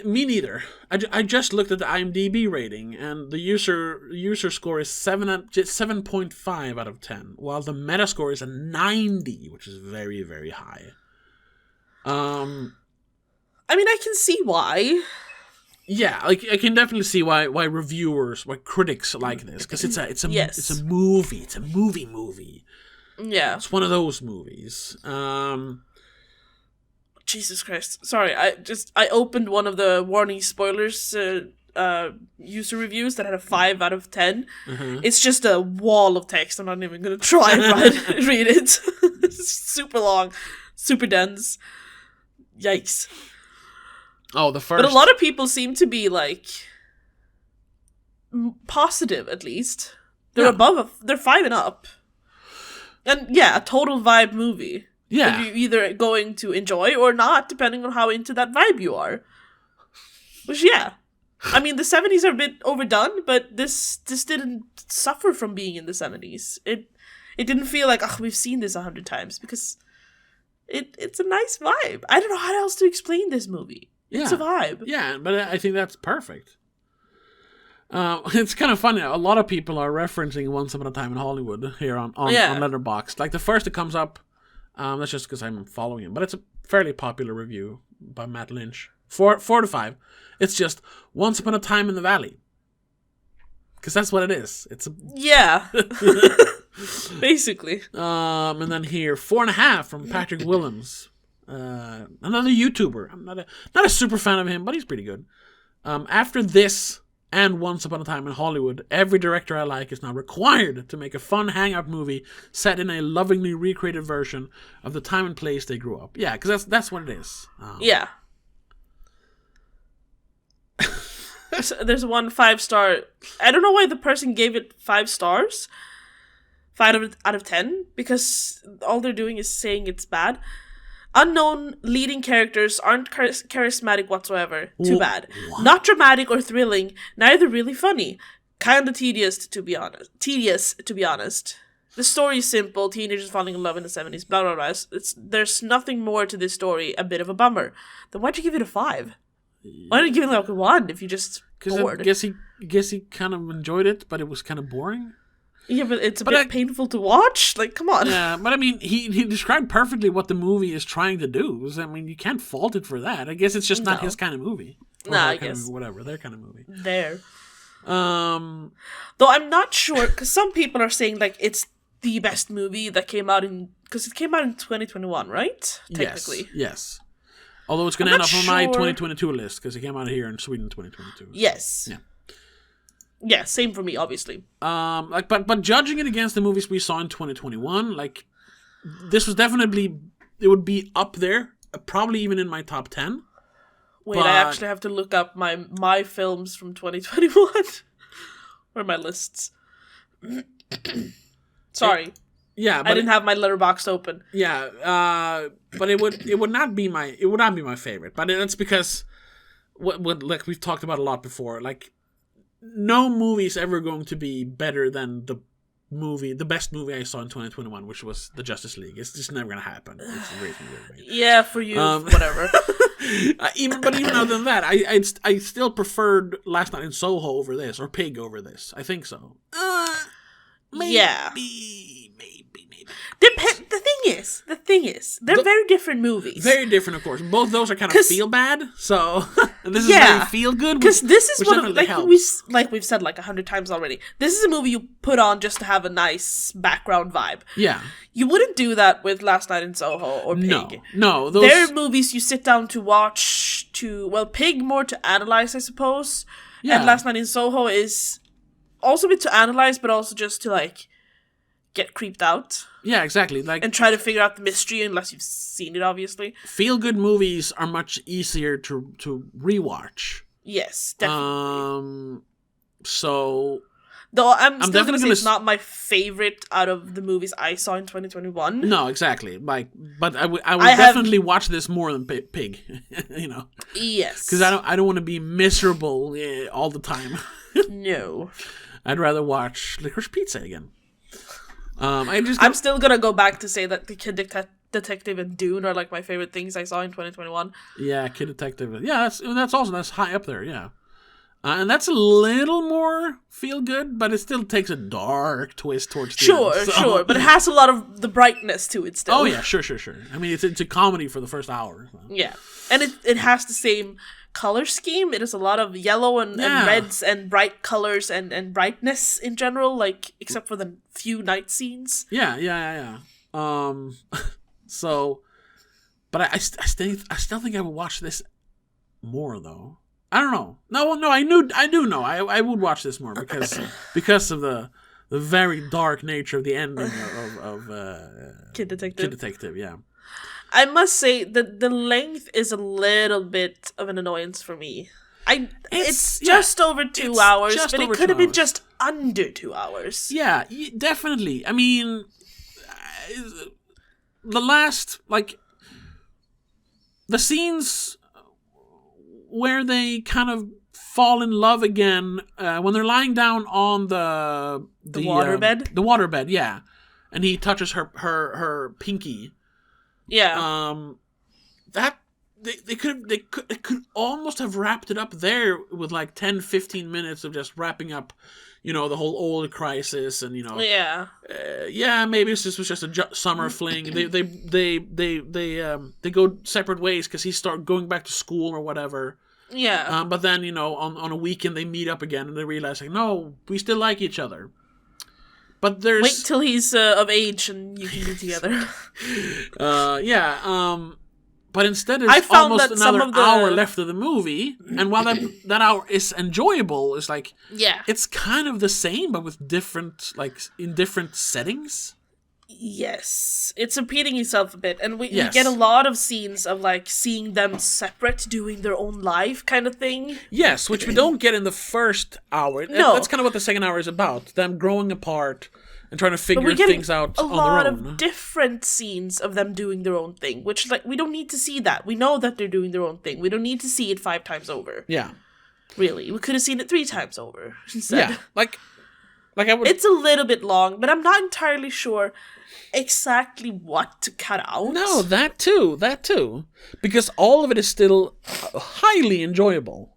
me neither. I just looked at the IMDb rating, and the user score is 7.5 out of 10, while the meta score is a 90, which is very, very high. I mean, I can see why. Yeah, like I can definitely see why critics like this, because it's a movie. It's a movie. Yeah, it's one of those movies. Jesus Christ! Sorry, I opened one of the warning spoilers user reviews that had a 5 out of 10. Mm-hmm. It's just a wall of text. I'm not even gonna try and read it. It's super long, super dense. Yikes. Oh, the first. But a lot of people seem to be like positive. At least they're they're 5 and up, and yeah, a total vibe movie. Yeah, you're either going to enjoy or not, depending on how into that vibe you are. Which, yeah, I mean, the 70s are a bit overdone, but this didn't suffer from being in the 70s. It didn't feel like, we've seen this 100 times, because it's a nice vibe. I don't know how else to explain this movie. It's a vibe. Yeah, but I think that's perfect. It's kind of funny. A lot of people are referencing Once Upon a Time in Hollywood here on Letterboxd. Like the first that comes up, that's just because I'm following him, but it's a fairly popular review by Matt Lynch. 4 to 5. It's just Once Upon a Time in the Valley. Because that's what it is. Yeah. Basically. And then here, 4.5 from Patrick Willems. Another YouTuber. I'm not a super fan of him, but he's pretty good. After this and Once Upon a Time in Hollywood, every director I like is now required to make a fun hang-out movie set in a lovingly recreated version of the time and place they grew up. Yeah, because that's what it is. Yeah. There's one 5-star. I don't know why the person gave it 5 stars. 5 out of 10, because all they're doing is saying it's bad. Unknown leading characters aren't charismatic whatsoever. Too bad. What? Not dramatic or thrilling. Neither really funny. Kinda tedious, to be honest. The story is simple. Teenagers falling in love in the 70s. Blah, blah, blah. There's nothing more to this story. A bit of a bummer. Then why'd you give it a 5? Why didn't you give it like a 1 if you just bored? I guess he kind of enjoyed it, but it was kind of boring. Yeah, but it's a bit painful to watch. Like, come on. Yeah, but I mean, he described perfectly what the movie is trying to do. I mean, you can't fault it for that. I guess it's just not his kind of movie. I guess. Whatever, their kind of movie. Though I'm not sure, because some people are saying, like, it's the best movie that came out because it came out in 2021, right? Technically. Yes. Although it's going to end up on my 2022 list, because it came out here in Sweden in 2022. Yes. Yeah. Yeah, same for me, obviously. But judging it against the movies we saw in 2021, like, this was definitely, it would be up there, probably even in my top 10. Wait, I actually have to look up my films from 2021. Or my lists. Sorry. But I didn't have my letterbox open. Yeah, but it would not be my favorite. But it's because what like we've talked about a lot before, like, no movie is ever going to be better than the best movie I saw in 2021, which was the Justice League. It's just never gonna happen. It's a great movie. Yeah, for you, whatever. Even other than that, I still preferred Last Night in Soho over this, or Pig over this. I think so. Maybe. The thing is, they're very different movies. Very different, of course. Both those are kind of feel bad. So and this is very feel good. Because this is one of we've said like 100 times already. This is a movie you put on just to have a nice background vibe. Yeah, you wouldn't do that with Last Night in Soho or Pig. No, they're movies you sit down to watch. Pig more to analyze, I suppose. Yeah. And Last Night in Soho is also a bit to analyze, but also just to like get creeped out. Yeah, exactly. Like, and try to figure out the mystery, unless you've seen it, obviously. Feel-good movies are much easier to rewatch. Yes, definitely. So... Though I'm still going to say it's not my favorite out of the movies I saw in 2021. No, exactly. Like, but I would definitely watch this more than Pig. You know? Yes. Because I don't want to be miserable all the time. No. I'd rather watch Licorice Pizza again. I'm still gonna go back to say that the Kid Detective and Dune are like my favorite things I saw in 2021. Yeah, Kid Detective. Yeah, that's high up there. Yeah, and that's a little more feel good, but it still takes a dark twist towards the end. Sure, but it has a lot of the brightness to it still. Oh yeah, sure. I mean, it's a comedy for the first hour. So. Yeah, and it has the same color scheme. It is a lot of yellow and reds and bright colors and brightness in general, like, except for the few night scenes. Yeah. So, but I still think I would watch this more though. I don't know. No, I do know. I would watch this more because of the very dark nature of the ending of Kid Detective. Kid Detective, yeah. I must say that the length is a little bit of an annoyance for me. It's just over 2 hours, but it could have been just under 2 hours. Yeah, definitely. I mean, the scenes where they kind of fall in love again, when they're lying down on the waterbed? The waterbed, yeah. And he touches her pinky. Yeah. That they could almost have wrapped it up there with like 10-15 minutes of just wrapping up, the whole oil crisis and maybe this was just a summer fling. They go separate ways because he start going back to school or whatever. Yeah. But then on a weekend they meet up again and they realize like, no, we still like each other. But wait till he's of age and you can be together. But instead there's almost another hour left of the movie, and while that hour is enjoyable, it's like it's kind of the same but with in different settings. Yes, it's repeating itself a bit, and we get a lot of scenes of like seeing them separate, doing their own life kind of thing. Yes, which we don't get in the first hour. No. That's kind of what the second hour is about, them growing apart and trying to figure things out on their own. A lot of different scenes of them doing their own thing, which like we don't need to see that. We know that they're doing their own thing. We don't need to see it 5 times over. Yeah. Really, we could have seen it 3 times over instead. Yeah, like I would. It's a little bit long, but I'm not entirely sure exactly what to cut out. No, that too. Because all of it is still highly enjoyable.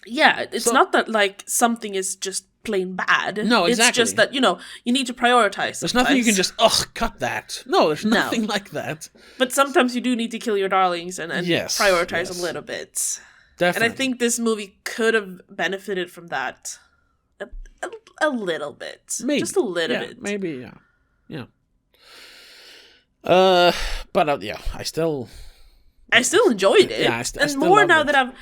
Yeah, it's not that like something is just plain bad. No, exactly. It's just that, you need to prioritize. There's nothing you can just, cut that. No, there's nothing like that. But sometimes you do need to kill your darlings and prioritize a little bit. Definitely. And I think this movie could have benefited from that a little bit. Maybe. Just a little bit. Maybe, yeah. But I still enjoyed it. Yeah, I and still more now it. that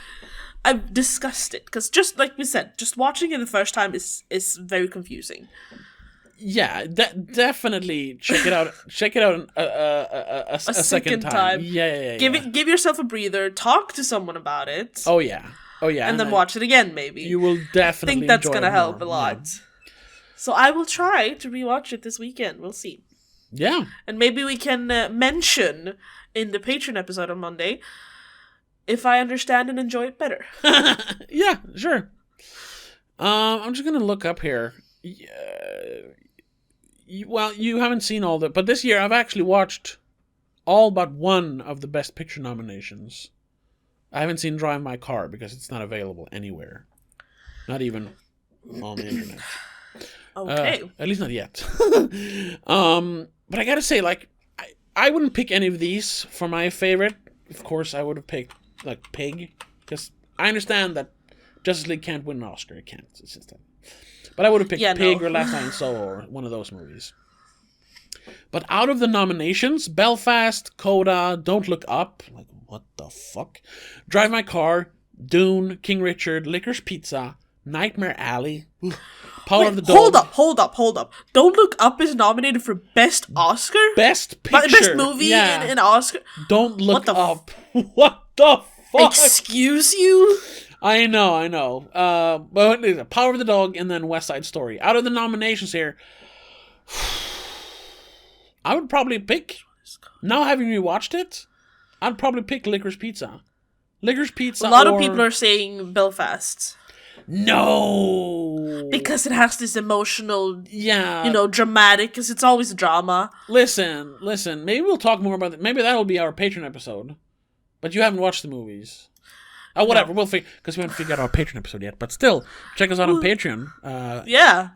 I've discussed it, because just like we said, just watching it the first time is very confusing. Yeah, definitely check it out. Check it out a second time. Yeah. Give yourself a breather. Talk to someone about it. Oh yeah. And then watch it again. Maybe you will definitely. I think that's gonna help a lot. Yeah. So I will try to rewatch it this weekend. We'll see. Yeah. And maybe we can mention in the Patreon episode on Monday if I understand and enjoy it better. Yeah, sure. I'm just gonna look up here. Well, you haven't seen all the, but this year I've actually watched all but one of the Best Picture nominations. I haven't seen Drive My Car because it's not available anywhere, not even on the internet. Okay. At least not yet. But I gotta say, like, I wouldn't pick any of these for my favorite. Of course, I would have picked like Pig, because I understand that Justice League can't win an Oscar. It can't. It's just that. But I would have picked Pig or Last Night in Soho or one of those movies. But out of the nominations, Belfast, Coda, Don't Look Up, like what the fuck? Drive My Car, Dune, King Richard, Licorice Pizza, Nightmare Alley, Power of the Dog. Hold up. Don't Look Up is nominated for Best Oscar? Best Picture. Best movie in Oscar? Don't Look Up. What the fuck? Excuse you? I know. But Power of the Dog and then West Side Story. Out of the nominations here, I would probably pick, now having rewatched it, I'd probably pick Licorice Pizza. Licorice Pizza. A lot of people are saying Belfast. No, because it has this emotional, dramatic, because it's always a drama. Listen, maybe we'll talk more about it. Maybe that'll be our Patreon episode. But you haven't watched the movies. Oh, whatever, we'll figure, because we haven't figured out our Patreon episode yet. But still, check us out on Patreon.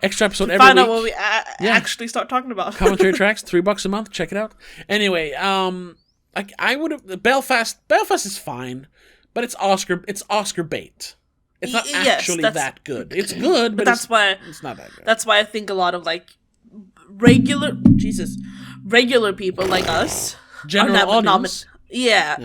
Extra episode every week. Find out what we actually start talking about. Commentary tracks, $3 a month. Check it out. Anyway, I would have Belfast is fine, but it's Oscar bait. It's not actually that good. It's good, but it's not that good. That's why I think a lot of regular people like us, general audience,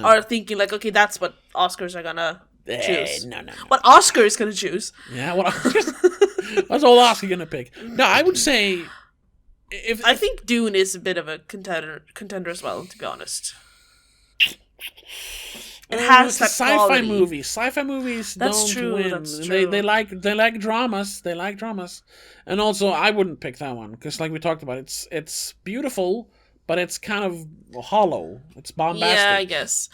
are thinking okay, that's what Oscars are gonna choose. No. What Oscar is gonna choose? Yeah, what Oscars? What's old Oscar gonna pick? No, I would say I think Dune is a bit of a contender as well, to be honest. It has that sci-fi quality. movies. Sci-fi movies don't win. That's true. They like dramas. They like dramas, and also I wouldn't pick that one because, like we talked about, it's beautiful, but it's kind of hollow. It's bombastic. Yeah, I guess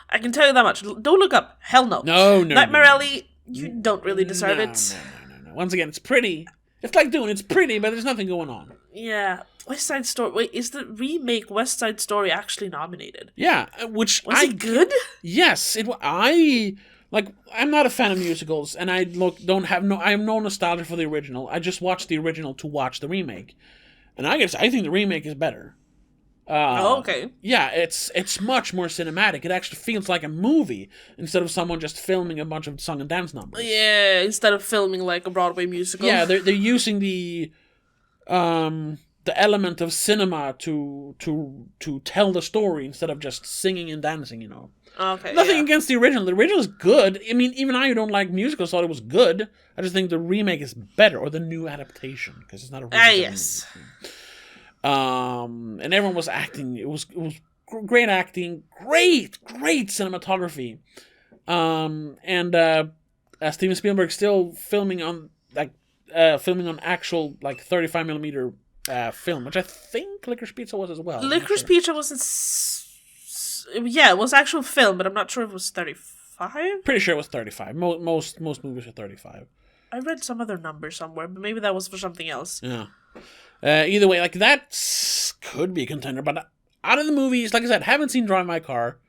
I can tell you that much. Don't Look Up. Hell no. No. Nightmare Alley. You don't really deserve it. No. Once again, it's pretty. It's like Dune. It's pretty, but there's nothing going on. Yeah. West Side Story. Wait, is the remake West Side Story actually nominated? Yeah, was it good? Yes, I'm not a fan of musicals, and I have no nostalgia for the original. I just watched the original to watch the remake, and I think the remake is better. Okay. Yeah, it's much more cinematic. It actually feels like a movie instead of someone just filming a bunch of song and dance numbers. Yeah, instead of filming like a Broadway musical. Yeah, they're using the element of cinema to tell the story instead of just singing and dancing, Okay. Nothing against the original. The original is good. I mean, even I who don't like musicals thought it was good. I just think the remake is better, or the new adaptation, because it's not a remake. Yes. And everyone was acting. It was great acting, great cinematography. And Steven Spielberg still filming on actual 35mm film, which I think Licorice Pizza was as well. Licorice Pizza wasn't. It was actual film, but I'm not sure if it was 35. Pretty sure it was 35. Most movies are 35. I read some other number somewhere, but maybe that was for something else. Yeah. Either way, that could be a contender, but out of the movies, like I said, haven't seen Drive My Car,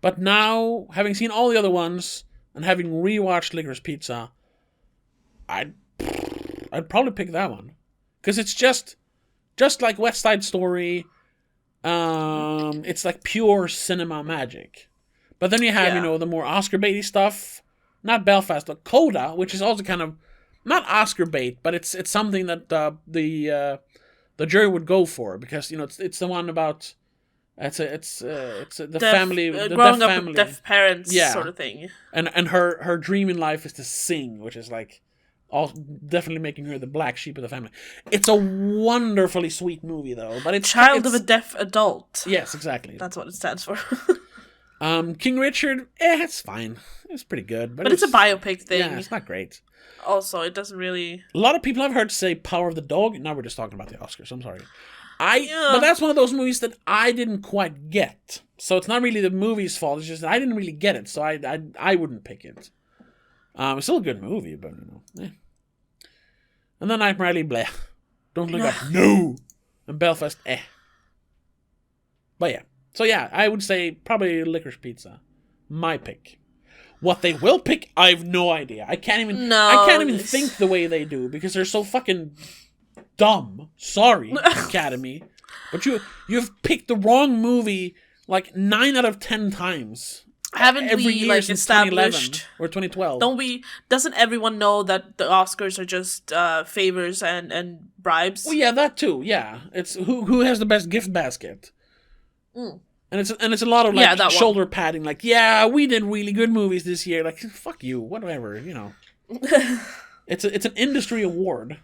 but now, having seen all the other ones, and having rewatched Licorice Pizza, I'd I'd probably pick that one. Because it's just like West Side Story. It's like pure cinema magic. But then you have, the more Oscar baity stuff. Not Belfast, but Coda, which is also kind of not Oscar bait, but it's something that the jury would go for because it's the one about the family, the growing deaf up family. with deaf parents, sort of thing. And her dream in life is to sing, which is like all definitely making her the black sheep of the family. It's a wonderfully sweet movie though, but it's Child of a deaf adult. Yes, exactly. That's what it stands for. King Richard, it's fine. It's pretty good, but it's a biopic thing. Yeah, it's not great. Also, it doesn't really. A lot of people I've heard say Power of the Dog. Now we're just talking about the Oscars. I'm sorry. But that's one of those movies that I didn't quite get. So it's not really the movie's fault. It's just that I didn't really get it. So I wouldn't pick it. It's still a good movie, but And then Nightmare Alley, bleh. Don't Look Up, no. And Belfast, eh. But yeah. So yeah, I would say probably Licorice Pizza. My pick. What they will pick, I have no idea. I can't even think the way they do because they're so fucking dumb. Sorry, Academy. But you've picked the wrong movie like 9 out of 10 times. Haven't every we year since established 2011 or 2012? Doesn't everyone know that the Oscars are just favors and bribes? Well, yeah, that too. Yeah, it's who has the best gift basket. And it's a lot of shoulder padding, like, yeah, we did really good movies this year. Like, fuck you, whatever, It's an industry award,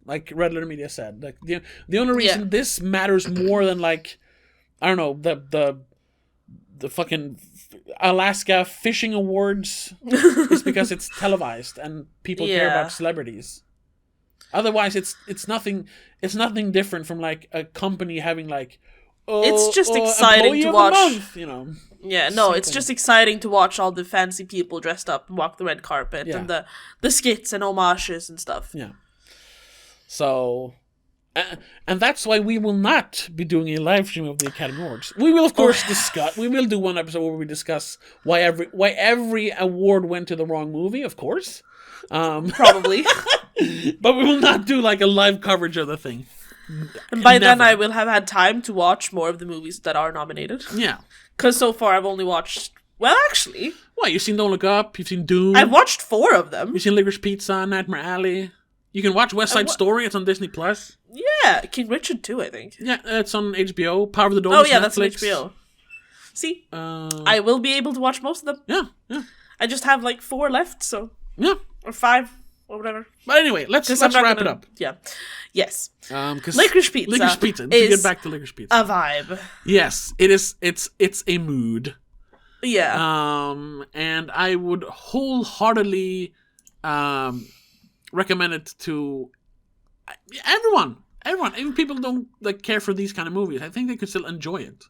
like Red Letter Media said. Like the only reason this matters more than like, I don't know, the fucking Alaska fishing awards is because it's televised and people care about celebrities. Otherwise, it's nothing different from like a company having like. It's just exciting to watch. Month, Yeah, no, it's just exciting to watch all the fancy people dressed up and walk the red carpet and the skits and homages and stuff. Yeah. So, and that's why we will not be doing a live stream of the Academy Awards. We will, of course, discuss. We will do one episode where we discuss why every award went to the wrong movie. Of course, probably, but we will not do like a live coverage of the thing. And by then I will have had time to watch more of the movies that are nominated. Yeah. Because so far I've only watched... Well, actually... What, you've seen Don't Look Up, you've seen Doom... I've watched 4 of them. You've seen Licorice Pizza, Nightmare Alley... You can watch West Side Story, it's on Disney+. Yeah, King Richard too, I think. Yeah, it's on HBO. Power of the Dog is Netflix. That's on HBO. See? I will be able to watch most of them. Yeah. I just have like 4 left, so... Yeah. Or 5... or whatever. But anyway, let's wrap it up. Yeah. Yes. Licorice Pizza. To get back to Licorice Pizza. A vibe. Yes, it is. It's a mood. Yeah. And I would wholeheartedly recommend it to everyone. Even people who don't care for these kind of movies. I think they could still enjoy it.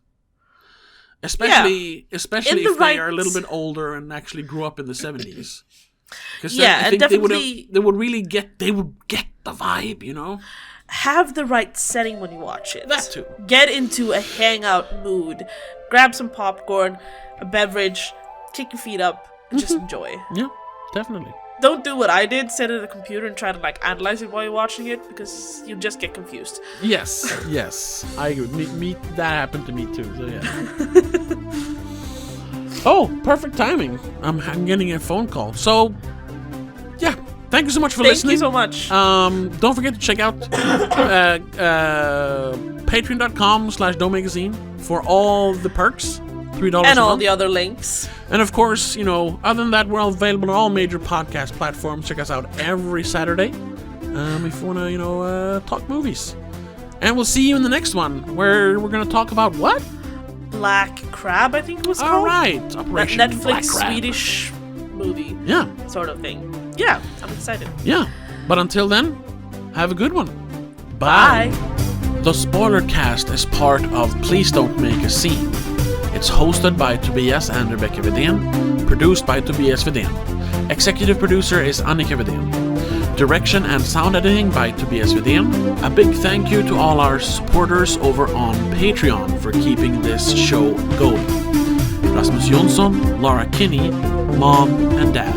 Especially if they are a little bit older and actually grew up in the 70s. Because I think they would get the vibe, Have the right setting when you watch it. That too. Get into a hangout mood. Grab some popcorn, a beverage, kick your feet up, and just enjoy. Yeah, definitely. Don't do what I did, sit at a computer and try to like analyze it while you're watching it, because you just get confused. Yes. I agree. That happened to me too, so yeah. Oh, perfect timing. I'm getting a phone call. So, yeah. Thank you so much for listening. Thank you so much. Don't forget to check out patreon.com/domagazine for all the perks. $3 and all month. the other links. And of course, other than that, we're all available on all major podcast platforms. Check us out every Saturday if you want to, talk movies. And we'll see you in the next one, where we're going to talk about what? Black Crab, I think it was called. All right, Operation Netflix Black Crab. Swedish movie. Yeah. Sort of thing. Yeah, I'm excited. Yeah, but until then, have a good one. Bye. The Spoilercast is part of Please Don't Make a Scene. It's hosted by Tobias and Rebecca Vedén, produced by Tobias Vedén. Executive producer is Annika Vedén. Direction and sound editing by Tobias Vedén. A big thank you to all our supporters over on Patreon for keeping this show going. Rasmus Jonsson, Laura Kinney, Mom and Dad.